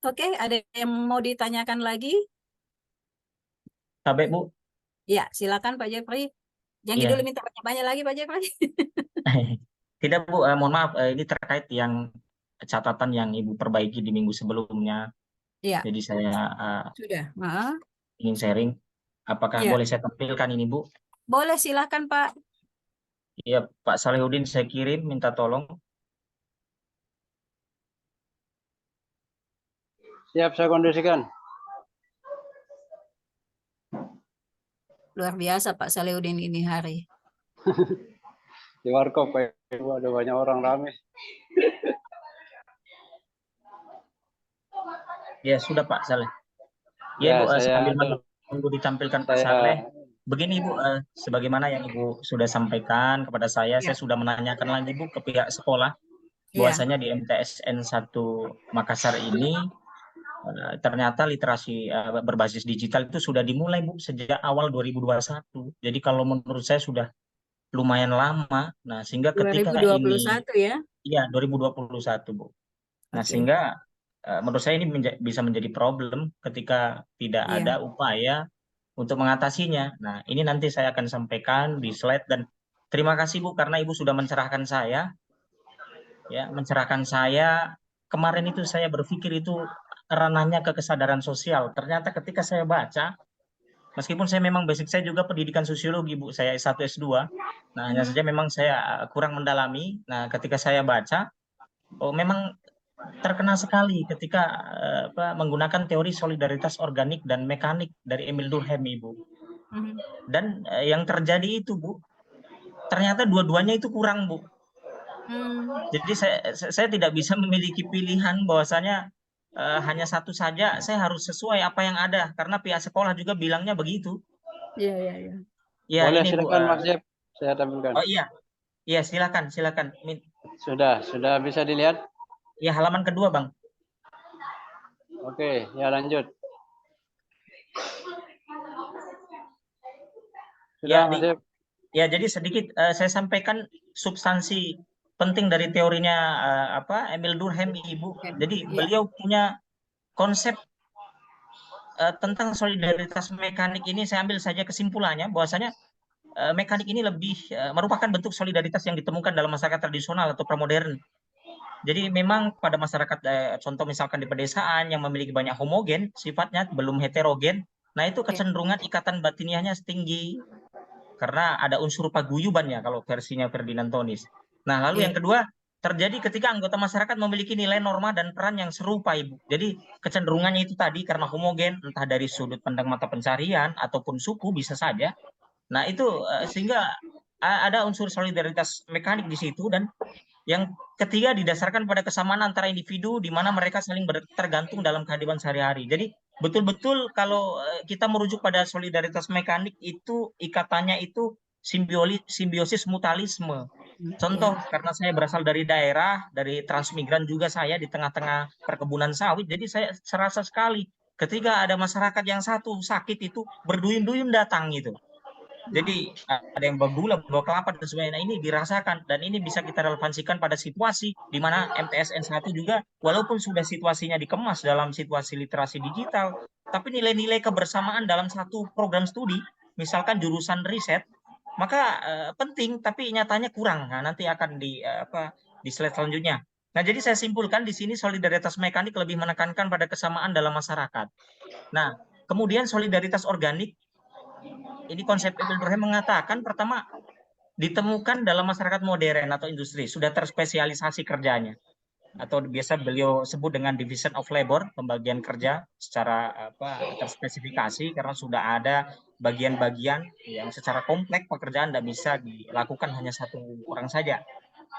Oke, ada yang mau ditanyakan lagi? Sampai Bu. Ya, silakan Pak Jeffrey. Jangan Iya. dulu minta banyak-banyak lagi Pak Jeffrey. Tidak Bu, mohon maaf, ini terkait yang catatan yang Ibu perbaiki di minggu sebelumnya. Iya. Jadi saya sudah ingin sharing. Apakah Ya. boleh saya tampilkan ini Bu? Boleh, silakan Pak. Iya, Pak Salehudin saya kirim, minta tolong. Siap, saya kondisikan. Luar biasa Pak Salehudin ini hari. Di warkop ada banyak orang rame. Ya sudah Pak Saleh. Ya, Bu, sambil menunggu ditampilkan Pak Saleh. Begini Bu, sebagaimana yang Ibu sudah sampaikan kepada saya sudah menanyakan lagi Bu ke pihak sekolah, bahwasanya di MTSN 1 Makassar ini ternyata literasi berbasis digital itu sudah dimulai Bu sejak awal 2021. Jadi kalau menurut saya sudah lumayan lama. Nah, sehingga ketika 2021 ini ya? Iya, 2021 Bu. Nah, sehingga menurut saya ini bisa menjadi problem ketika tidak ada upaya untuk mengatasinya. Nah, ini nanti saya akan sampaikan di slide, dan terima kasih Bu karena Ibu sudah mencerahkan saya. Ya, mencerahkan saya. Kemarin itu saya berpikir itu ranahnya ke kesadaran sosial. Ternyata ketika saya baca, meskipun saya memang basic saya juga pendidikan sosiologi Bu, saya S1 S2. Nah, hanya saja memang saya kurang mendalami. Nah, ketika saya baca, memang terkena sekali ketika menggunakan teori solidaritas organik dan mekanik dari Emil Durkheim Ibu. Dan yang terjadi itu Bu, ternyata dua-duanya itu kurang Bu. Jadi saya tidak bisa memiliki pilihan bahwasanya hanya satu saja, saya harus sesuai apa yang ada, karena pihak sekolah juga bilangnya begitu. Iya. Ya, boleh, ini silakan Bu, Mas Jeff, saya tampilkan. Oh iya, silakan. Sudah bisa dilihat? Ya, halaman kedua Bang. Oke, ya lanjut. Ya, Sudah, Mas Yip? ya jadi sedikit saya sampaikan substansi penting dari teorinya Emil Durkheim, Ibu. Jadi Iya. beliau punya konsep tentang solidaritas mekanik ini. Saya ambil saja kesimpulannya bahwasanya mekanik ini lebih merupakan bentuk solidaritas yang ditemukan dalam masyarakat tradisional atau pramodern. Jadi memang pada masyarakat contoh misalkan di pedesaan yang memiliki banyak homogen sifatnya, belum heterogen, nah itu kecenderungan ikatan batiniahnya tinggi karena ada unsur paguyubannya kalau versinya Ferdinand Tonis. Nah, lalu yang kedua terjadi ketika anggota masyarakat memiliki nilai norma dan peran yang serupa, Ibu. Jadi kecenderungannya itu tadi karena homogen, entah dari sudut pandang mata pencarian ataupun suku bisa saja. Nah, itu sehingga ada unsur solidaritas mekanik di situ. Dan yang ketiga didasarkan pada kesamaan antara individu di mana mereka saling tergantung dalam kehidupan sehari-hari. Jadi betul-betul kalau kita merujuk pada solidaritas mekanik itu ikatannya itu simbiosis mutualisme. Contoh, karena saya berasal dari daerah, dari transmigran juga saya di tengah-tengah perkebunan sawit, jadi saya serasa sekali ketika ada masyarakat yang satu sakit itu berduyun-duyun datang gitu. Jadi ada yang bawa gula, bawa kelapa dan sebagainya. Nah, ini dirasakan dan ini bisa kita relevansikan pada situasi di mana MTSN 1 juga walaupun sudah situasinya dikemas dalam situasi literasi digital, tapi nilai-nilai kebersamaan dalam satu program studi, misalkan jurusan riset, maka penting tapi nyatanya kurang. Nah, nanti akan di slide selanjutnya. Nah, jadi saya simpulkan di sini solidaritas mekanik lebih menekankan pada kesamaan dalam masyarakat. Nah, kemudian solidaritas organik ini konsep Emil Durkheim mengatakan pertama ditemukan dalam masyarakat modern atau industri, sudah terspesialisasi kerjanya atau biasa beliau sebut dengan division of labor, pembagian kerja secara terspesifikasi karena sudah ada bagian-bagian yang secara kompleks pekerjaan tidak bisa dilakukan hanya satu orang saja.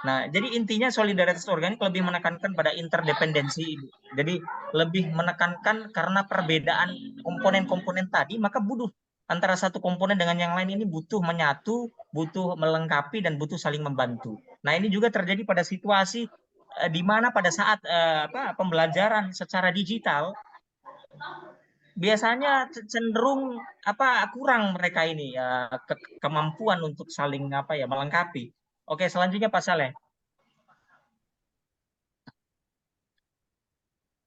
Nah, jadi intinya solidaritas organik lebih menekankan pada interdependensi. Jadi lebih menekankan karena perbedaan komponen-komponen tadi, maka butuh antara satu komponen dengan yang lain ini butuh menyatu, butuh melengkapi, dan butuh saling membantu. Nah, ini juga terjadi pada situasi di mana pada saat pembelajaran secara digital, biasanya cenderung kurang mereka ini kemampuan untuk saling melengkapi. Oke, selanjutnya Pak Saleh.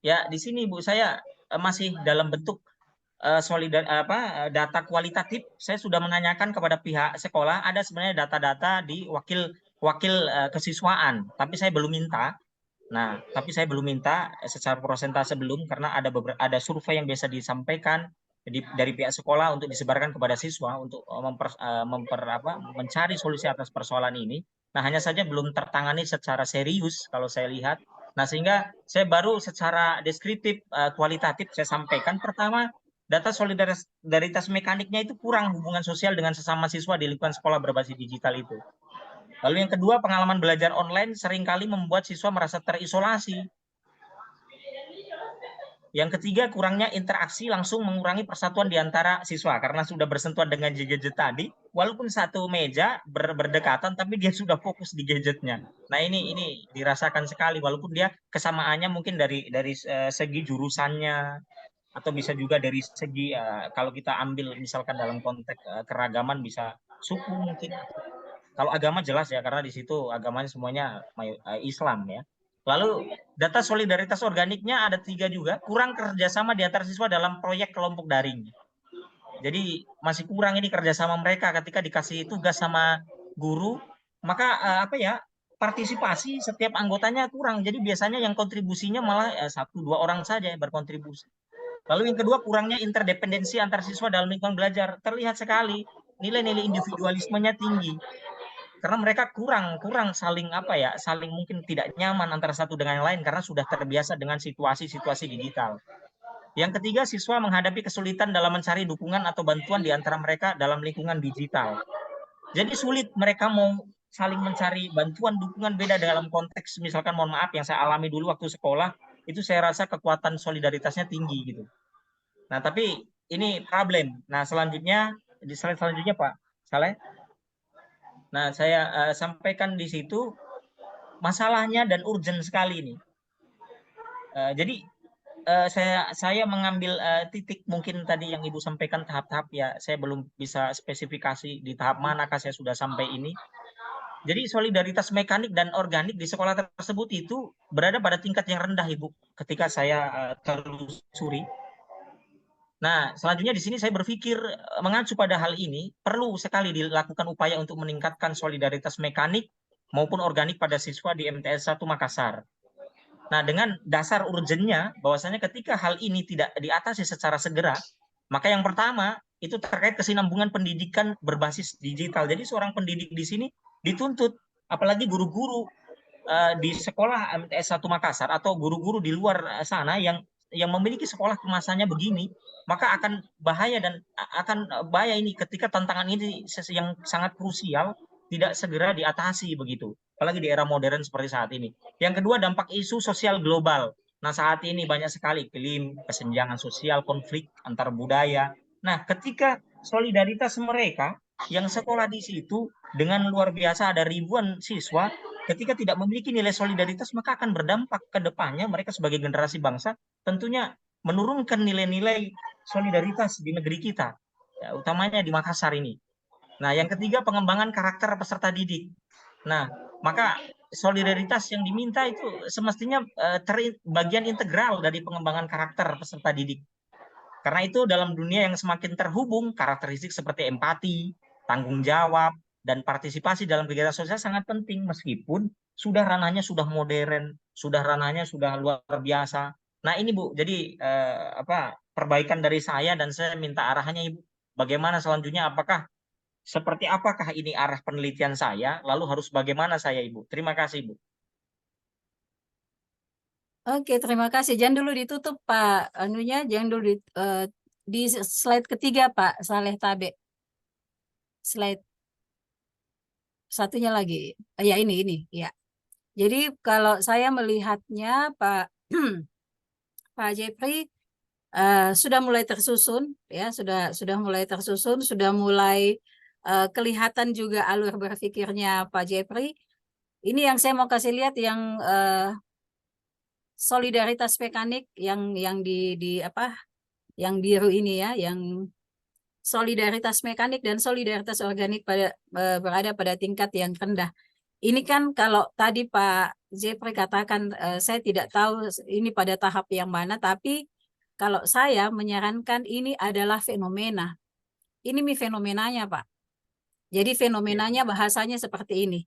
Ya, di sini Bu saya masih dalam bentuk data kualitatif. Saya sudah menanyakan kepada pihak sekolah, ada sebenarnya data-data di wakil kesiswaan, tapi saya belum minta. Nah, tapi saya belum minta secara persentase belum karena ada survei yang biasa disampaikan dari pihak sekolah untuk disebarkan kepada siswa untuk mencari solusi atas persoalan ini. Nah, hanya saja belum tertangani secara serius kalau saya lihat. Nah, sehingga saya baru secara deskriptif kualitatif saya sampaikan pertama data solidaritas mekaniknya itu kurang hubungan sosial dengan sesama siswa di lingkungan sekolah berbasis digital itu. Lalu yang kedua, pengalaman belajar online seringkali membuat siswa merasa terisolasi. Yang ketiga, kurangnya interaksi langsung mengurangi persatuan di antara siswa karena sudah bersentuhan dengan gadget tadi, walaupun satu meja berdekatan tapi dia sudah fokus di gadgetnya. Nah, ini dirasakan sekali walaupun dia kesamaannya mungkin dari segi jurusannya atau bisa juga dari segi kalau kita ambil misalkan dalam konteks keragaman bisa suku mungkin. Kalau agama jelas ya karena di situ agamanya semuanya Islam ya. Lalu data solidaritas organiknya ada 3 juga, kurang kerjasama di antar siswa dalam proyek kelompok daring. Jadi masih kurang ini kerjasama mereka ketika dikasih tugas sama guru, maka partisipasi setiap anggotanya kurang. Jadi biasanya yang kontribusinya malah 1-2 orang saja yang berkontribusi. Lalu yang kedua, kurangnya interdependensi antar siswa dalam lingkungan belajar. Terlihat sekali nilai-nilai individualismenya tinggi. Karena mereka kurang saling saling mungkin tidak nyaman antara satu dengan yang lain karena sudah terbiasa dengan situasi-situasi digital. Yang ketiga, siswa menghadapi kesulitan dalam mencari dukungan atau bantuan di antara mereka dalam lingkungan digital. Jadi sulit mereka mau saling mencari bantuan dukungan beda dalam konteks misalkan mohon maaf yang saya alami dulu waktu sekolah itu saya rasa kekuatan solidaritasnya tinggi gitu. Nah, tapi ini problem. Nah, selanjutnya di slide selanjutnya Pak Saleh. Nah, saya sampaikan di situ masalahnya dan urgent sekali ini. Jadi saya mengambil titik mungkin tadi yang Ibu sampaikan tahap-tahap ya. Saya belum bisa spesifikasi di tahap manakah saya sudah sampai ini. Jadi solidaritas mekanik dan organik di sekolah tersebut itu berada pada tingkat yang rendah, Ibu, ketika saya telusuri. Nah, selanjutnya di sini saya berpikir mengacu pada hal ini perlu sekali dilakukan upaya untuk meningkatkan solidaritas mekanik maupun organik pada siswa di MTS 1 Makassar. Nah, dengan dasar urgennya bahwasanya ketika hal ini tidak diatasi secara segera, maka yang pertama itu terkait kesinambungan pendidikan berbasis digital. Jadi seorang pendidik di sini dituntut, apalagi guru-guru di sekolah MTS 1 Makassar atau guru-guru di luar sana yang memiliki sekolah kemasannya begini, maka akan bahaya dan akan bahaya ini ketika tantangan ini yang sangat krusial tidak segera diatasi begitu. Apalagi di era modern seperti saat ini. Yang kedua, dampak isu sosial global. Nah, saat ini banyak sekali iklim, kesenjangan sosial, konflik antar budaya. Nah, ketika solidaritas mereka yang sekolah di situ dengan luar biasa ada ribuan siswa, ketika tidak memiliki nilai solidaritas, maka akan berdampak ke depannya mereka sebagai generasi bangsa tentunya menurunkan nilai-nilai solidaritas di negeri kita, ya, utamanya di Makassar ini. Nah, yang ketiga, pengembangan karakter peserta didik. Nah, maka solidaritas yang diminta itu semestinya bagian integral dari pengembangan karakter peserta didik. Karena itu dalam dunia yang semakin terhubung, karakteristik seperti empati, tanggung jawab, dan partisipasi dalam kegiatan sosial sangat penting meskipun sudah ranahnya sudah modern, sudah ranahnya sudah luar biasa. Nah, ini Bu, jadi perbaikan dari saya dan saya minta arahannya Ibu. Bagaimana selanjutnya, seperti apakah ini arah penelitian saya, lalu harus bagaimana saya Ibu? Terima kasih Bu. Oke, terima kasih. Jangan dulu ditutup Pak anunya, jangan dulu di slide ketiga Pak Saleh Tabe. Slide satunya lagi. Ya ini ya. Jadi kalau saya melihatnya Pak Pak Jeffrey sudah mulai tersusun ya, sudah mulai tersusun, sudah mulai kelihatan juga alur berpikirnya Pak Jeffrey. Ini yang saya mau kasih lihat yang solidaritas mekanik yang yang biru ini ya, yang solidaritas mekanik dan solidaritas organik berada pada tingkat yang rendah. Ini kan kalau tadi Pak Jeffrey katakan saya tidak tahu ini pada tahap yang mana, tapi kalau saya menyarankan ini adalah fenomena. Ini fenomenanya Pak. Jadi fenomenanya bahasanya seperti ini.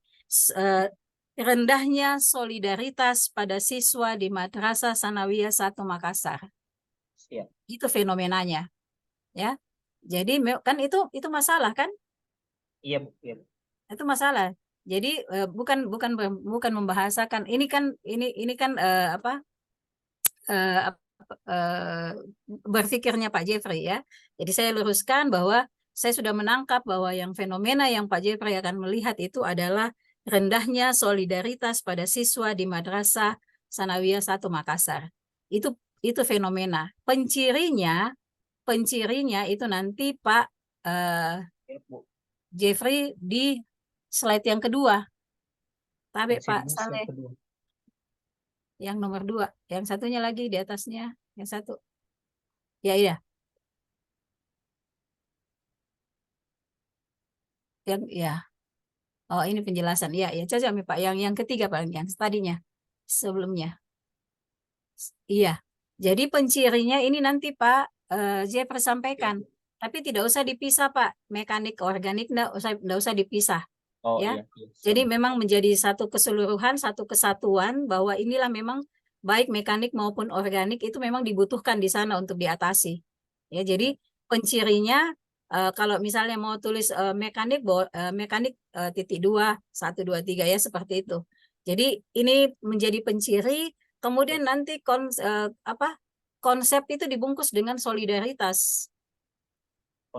Rendahnya solidaritas pada siswa di Madrasah Sanawiyah 1 Makassar. Siap. Itu fenomenanya. Ya. Jadi kan itu masalah kan? Iya, Bu. Iya. Itu masalah. Jadi bukan membahasakan ini kan berpikirnya Pak Jeffrey ya. Jadi saya luruskan bahwa saya sudah menangkap bahwa yang fenomena yang Pak Jeffrey akan melihat itu adalah rendahnya solidaritas pada siswa di Madrasah Sanawiyah 1 Makassar. Itu fenomena. Pencirinya itu nanti Pak Jeffrey di slide yang kedua. Tapi Pak Saleh. Yang nomor 2. Yang satunya lagi di atasnya. Yang satu. Ya, iya. Yang ya. Oh, ini penjelasan. Ya, cocok Pak. Yang ketiga Pak, yang tadinya sebelumnya. Iya. Jadi pencirinya ini nanti Pak Jeffrey sampaikan. Tapi tidak usah dipisah Pak. Mekanik organik enggak usah dipisah. Oh, ya. iya. Jadi memang menjadi satu keseluruhan, satu kesatuan bahwa inilah memang baik mekanik maupun organik itu memang dibutuhkan di sana untuk diatasi. Ya, jadi pencirinya kalau misalnya mau tulis mekanik titik 2, 1, 2, 3 ya seperti itu. Jadi ini menjadi penciri, kemudian nanti konsep itu dibungkus dengan solidaritas.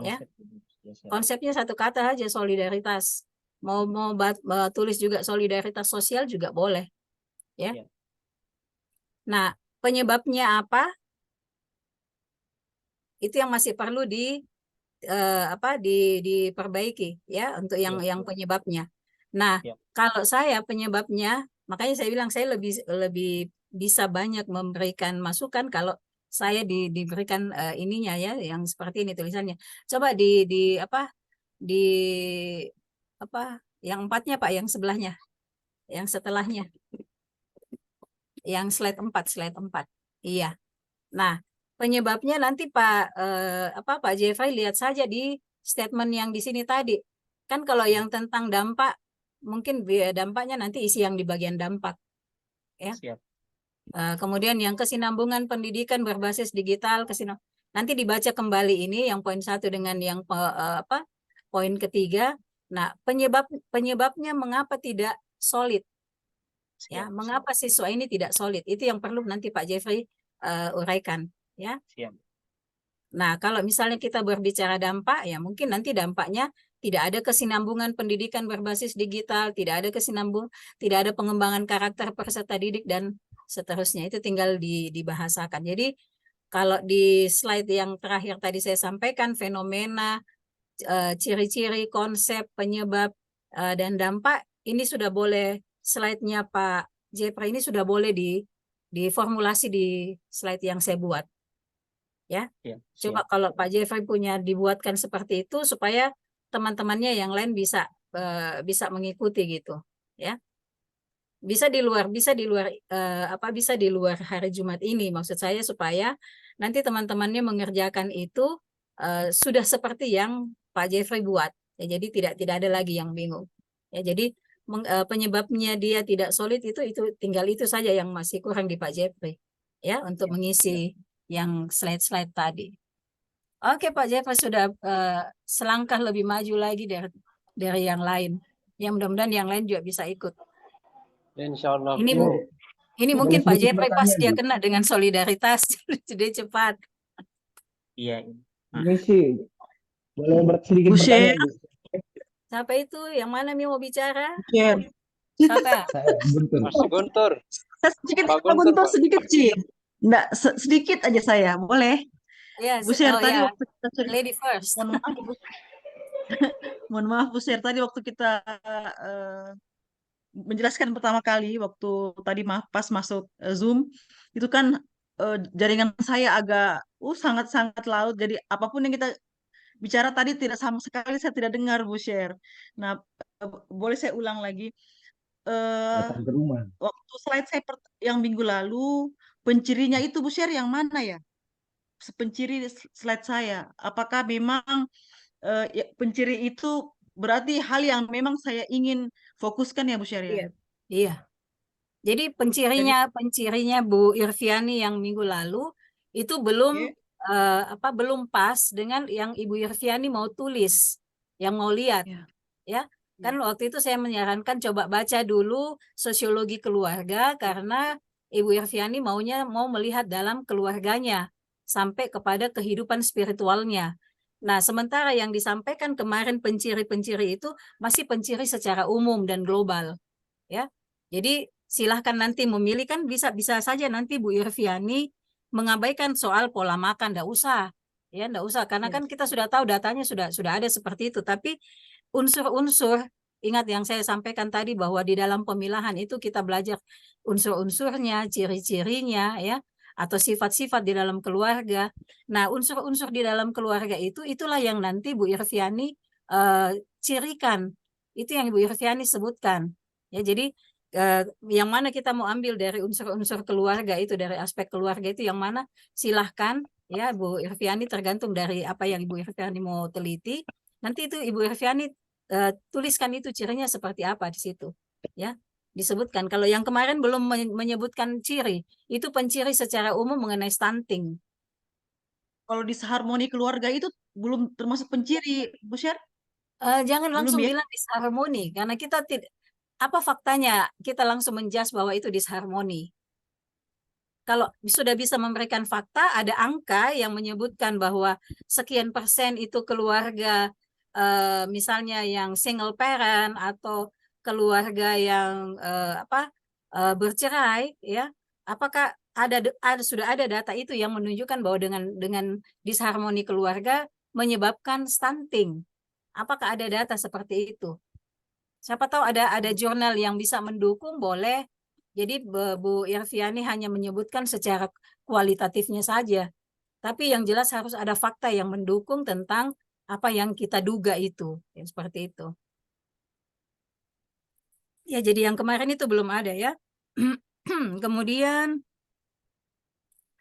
Ya. Konsepnya satu kata aja, solidaritas. Mau tulis juga solidaritas sosial juga boleh. Ya. Nah, penyebabnya apa? Itu yang masih perlu diperbaiki ya untuk yang penyebabnya. Nah, kalau saya penyebabnya, makanya saya bilang saya lebih bisa banyak memberikan masukan kalau saya diberikan ininya ya, yang seperti ini tulisannya. Coba di apa di apa yang 4-nya Pak, yang sebelahnya, yang setelahnya, yang slide 4. Iya. Nah, penyebabnya nanti Pak Jeffrey lihat saja di statement yang di sini tadi. Kan kalau yang tentang dampak, mungkin dampaknya nanti isi yang di bagian dampak. Ya. Siap. Kemudian yang kesinambungan pendidikan berbasis digital, nanti dibaca kembali ini yang poin 1 dengan yang poin ketiga. Nah, penyebabnya mengapa tidak solid? Ya, mengapa siswa ini tidak solid? Itu yang perlu nanti Pak Jeffrey uraikan, ya. Siap. Nah, kalau misalnya kita berbicara dampak, ya mungkin nanti dampaknya tidak ada kesinambungan pendidikan berbasis digital, tidak ada pengembangan karakter peserta didik dan seterusnya. Itu tinggal dibahasakan. Jadi kalau di slide yang terakhir tadi saya sampaikan fenomena, ciri-ciri, konsep, penyebab, dan dampak, ini sudah boleh slide-nya Pak Jepra ini sudah boleh diformulasi di slide yang saya buat. Ya, coba kalau Pak Jeffrey punya dibuatkan seperti itu supaya teman-temannya yang lain bisa mengikuti gitu, ya. Bisa di luar hari Jumat ini, maksud saya supaya nanti teman-temannya mengerjakan itu sudah seperti yang Pak Jeffrey buat. Ya, jadi tidak ada lagi yang bingung. Ya, jadi penyebabnya dia tidak solid itu tinggal itu saja yang masih kurang di Pak Jeffrey. Ya, untuk mengisi yang slide-slide tadi. Oke Pak Jeffrey sudah selangkah lebih maju lagi dari yang lain. Ya, mudah-mudahan yang lain juga bisa ikut. Insya Allah. Ini mungkin Pak Jeffrey pas dia kena dengan solidaritas, jadi cepat. Iya. Ini sih boleh sedikit Bu Sher. pertanyaan, Bu. Siapa itu? Yang mana nih mau bicara? Sher. Siapa? Saya Guntur. Mas Guntur. Sedikit, Pak Pak Guntur, Guntur, Pak. sedikit sih. Enggak, sedikit aja saya, boleh? Ya, Bu Sher, tadi ya. waktu kita cerita, Lady first. mohon maaf Bu Sher, tadi waktu kita menjelaskan pertama kali waktu tadi pas masuk Zoom itu kan jaringan saya agak sangat-sangat laut, jadi apapun yang kita bicara tadi tidak sama sekali saya tidak dengar Bu Sher. Nah, boleh saya ulang lagi. Datang ke rumah. Waktu slide saya yang minggu lalu, pencirinya itu Bu Sher yang mana ya? Penciri slide saya. Apakah memang ya, penciri itu berarti hal yang memang saya ingin fokuskan ya Bu Sher ya? Iya. Iya. Jadi pencirinya Bu Irviani yang minggu lalu itu belum belum pas dengan yang Ibu Irviani mau tulis, yang mau lihat. Ya. Kan waktu itu saya menyarankan coba baca dulu sosiologi keluarga karena Ibu Irviani mau melihat dalam keluarganya sampai kepada kehidupan spiritualnya. Nah, sementara yang disampaikan kemarin penciri-penciri itu masih penciri secara umum dan global. Ya. Jadi silahkan nanti memilih, kan bisa saja nanti Bu Irviani mengabaikan soal pola makan, enggak usah. Ya, enggak usah karena kan kita sudah tahu datanya sudah ada seperti itu, tapi unsur-unsur, ingat yang saya sampaikan tadi bahwa di dalam pemilahan itu kita belajar unsur-unsurnya, ciri-cirinya ya, atau sifat-sifat di dalam keluarga. Nah, unsur-unsur di dalam keluarga itulah yang nanti Bu Irviani cirikan. Itu yang Bu Irviani sebutkan. Ya, jadi yang mana kita mau ambil dari unsur-unsur keluarga itu, dari aspek keluarga itu yang mana, silahkan ya Bu Irviani, tergantung dari apa yang Ibu Irviani mau teliti. Nanti itu Ibu Irviani tuliskan itu cirinya seperti apa di situ, ya disebutkan. Kalau yang kemarin belum menyebutkan ciri, itu penciri secara umum mengenai stunting. Kalau disharmoni keluarga itu belum termasuk penciri, Bu Sher? Jangan langsung ya? bilang disharmoni, karena kita tidak, apa faktanya kita langsung menjudge bahwa itu disharmoni. Kalau sudah bisa memberikan fakta, ada angka yang menyebutkan bahwa sekian persen itu keluarga misalnya yang single parent atau keluarga yang bercerai, ya, apakah sudah ada data itu yang menunjukkan bahwa dengan disharmoni keluarga menyebabkan stunting? Apakah ada data seperti itu? Siapa tahu ada jurnal yang bisa mendukung, boleh Jadi Bu Irviani hanya menyebutkan secara kualitatifnya saja. Tapi yang jelas harus ada fakta yang mendukung tentang apa yang kita duga itu. Ya, seperti itu. Ya, jadi yang kemarin itu belum ada ya. Kemudian,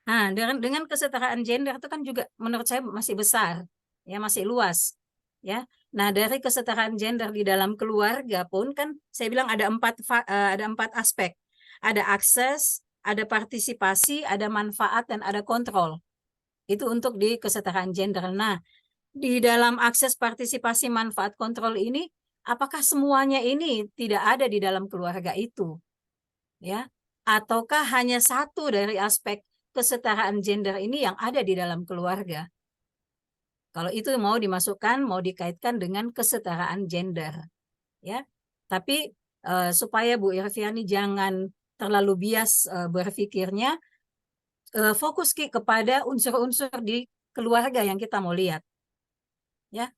nah dengan kesetaraan gender itu kan juga menurut saya masih besar, ya masih luas, ya. Nah dari kesetaraan gender di dalam keluarga pun kan saya bilang ada empat aspek, ada akses, ada partisipasi, ada manfaat dan ada kontrol. Itu untuk di kesetaraan gender. Nah di dalam akses, partisipasi, manfaat, kontrol ini, apakah semuanya ini tidak ada di dalam keluarga itu? Ya, ataukah hanya satu dari aspek kesetaraan gender ini yang ada di dalam keluarga? Kalau itu mau dimasukkan, mau dikaitkan dengan kesetaraan gender, ya. Tapi supaya Bu Irviani jangan terlalu bias berpikirnya, fokus kepada unsur-unsur di keluarga yang kita mau lihat, ya.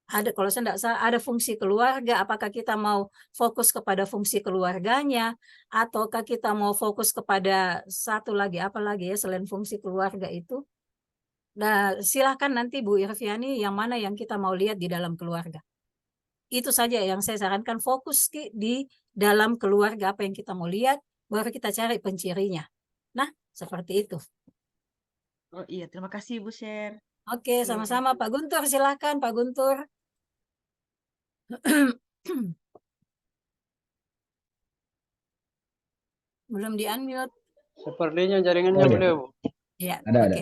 Ada, kalau saya tidak salah, ada fungsi keluarga. Apakah kita mau fokus kepada fungsi keluarganya, ataukah kita mau fokus kepada satu lagi, apa lagi ya selain fungsi keluarga itu? Nah, silahkan nanti Bu Irviani yang mana yang kita mau lihat di dalam keluarga. Itu saja yang saya sarankan, fokus di dalam keluarga apa yang kita mau lihat, baru kita cari pencirinya. Nah, seperti itu. Oh iya, terima kasih Bu Sher. Oke, sama-sama Pak Guntur, silahkan Pak Guntur. Belum di-unmute. Sepertinya jaringannya beliau, Bu. Ya, Ada. oke.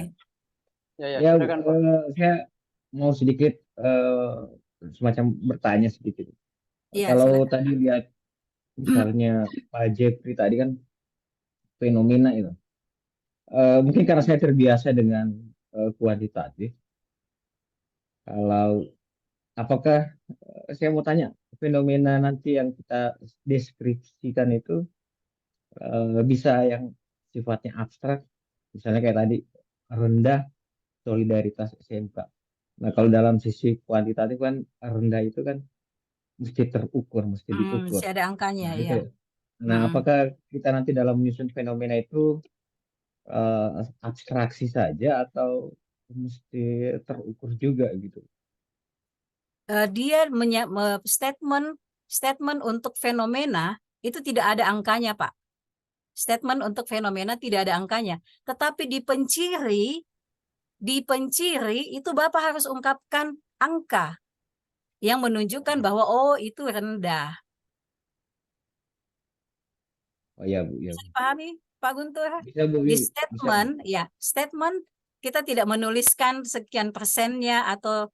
Ya, Ya, silakan, Pak. saya mau sedikit semacam bertanya sedikit. Iya, Kalau silakan. tadi lihat misalnya Pak Jeffrey tadi kan fenomena itu. Mungkin karena saya terbiasa dengan kuantitatif. Kalau apakah saya mau tanya fenomena nanti yang kita deskripsikan itu bisa yang sifatnya abstrak, misalnya kayak tadi rendah solidaritas SMK. Nah, kalau dalam sisi kuantitatif kan rendah itu kan mesti terukur, mesti diukur. Masih ada angkanya, Nah, ya. itu. Nah, apakah kita nanti dalam menyusun fenomena itu abstraksi saja atau mesti terukur juga gitu? Dia statement untuk fenomena itu tidak ada angkanya, Pak. Statement untuk fenomena tidak ada angkanya. Tetapi di penciri itu Bapak harus ungkapkan angka yang menunjukkan bahwa oh itu rendah. Oh ya Bu, ya. Bisa dipahami Pak Guntur? Bisa Bu, Di bisa. statement, ya statement kita tidak menuliskan sekian persennya atau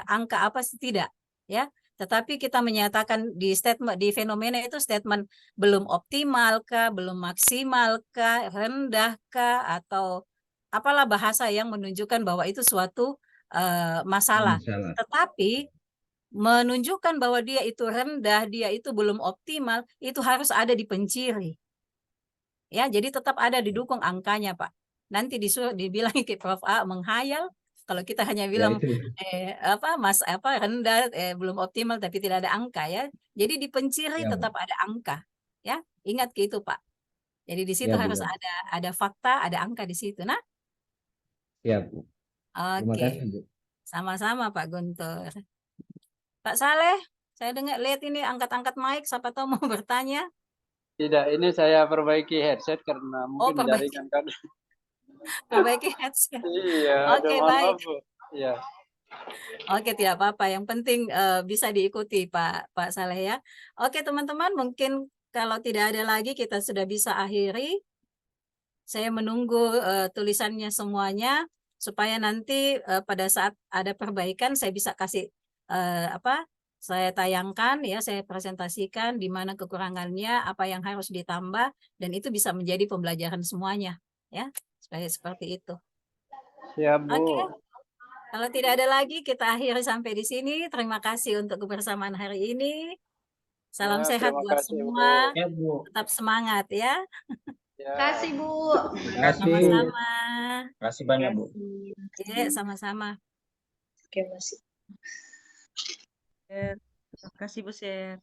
angka apa sih, tidak, ya. Tetapi kita menyatakan di statement, di fenomena itu statement belum optimal kah, belum maksimal kah, rendah kah, atau apalah bahasa yang menunjukkan bahwa itu suatu masalah. Masalah. Tetapi menunjukkan bahwa dia itu rendah, dia itu belum optimal, itu harus ada di penciri. Ya, jadi tetap ada didukung angkanya, Pak. Nanti disuruh dibilang ke Prof A menghayal, kalau kita hanya Ya bilang itu. rendah, belum optimal tapi tidak ada angka, ya. Jadi di penciri Ya, Bu. tetap ada angka, ya. Ingat ke itu, Pak. Jadi di situ Ya, Bu, harus ya. ada fakta, ada angka di situ. Nah, Ya, Bu. Terima oke. kasih, Bu. Sama-sama Pak Guntur. Pak Saleh, saya dengar lihat ini angkat-angkat mic, siapa tahu mau bertanya. Tidak, ini saya perbaiki headset karena Oh, mungkin jaringan kan. perbaiki headset. Iya, Oke, mohon baik. maaf, Bu. Iya. Oke, tidak apa-apa. Yang penting bisa diikuti Pak Saleh, ya. Oke, teman-teman, mungkin kalau tidak ada lagi kita sudah bisa akhiri. Saya menunggu tulisannya semuanya supaya nanti pada saat ada perbaikan saya bisa kasih saya tayangkan, ya, saya presentasikan di mana kekurangannya, apa yang harus ditambah, dan itu bisa menjadi pembelajaran semuanya, ya. Seperti itu. Siap, Bu. Oke. Kalau tidak ada lagi, kita akhiri sampai di sini. Terima kasih untuk kebersamaan hari ini. Salam Ya, sehat terima buat kasih, Bu. semua. Ya, Bu. Tetap semangat, ya. Ya. Kasih, Bu. Terima kasih. Sama-sama. Terima kasih banyak, Bu. Ya, sama-sama. Oke, masih. Terima kasih Bu Sher.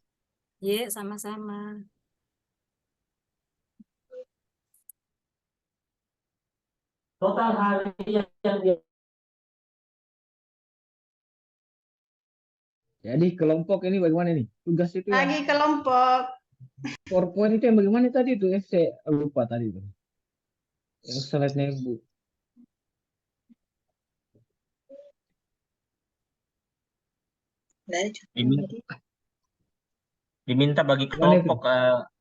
Ya, sama-sama. total hari yang dia Jadi kelompok ini bagaimana nih? Tugas itu yang Lagi kelompok. PowerPoint itu yang bagaimana tadi itu? Saya lupa tadi itu. Yang slide-nya Bu. diminta bagi Gimana itu? kelompok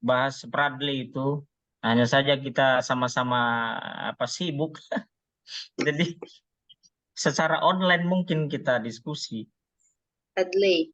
bahas Spradley itu. Hanya saja kita sama-sama sibuk. Jadi secara online mungkin kita diskusi. Adley.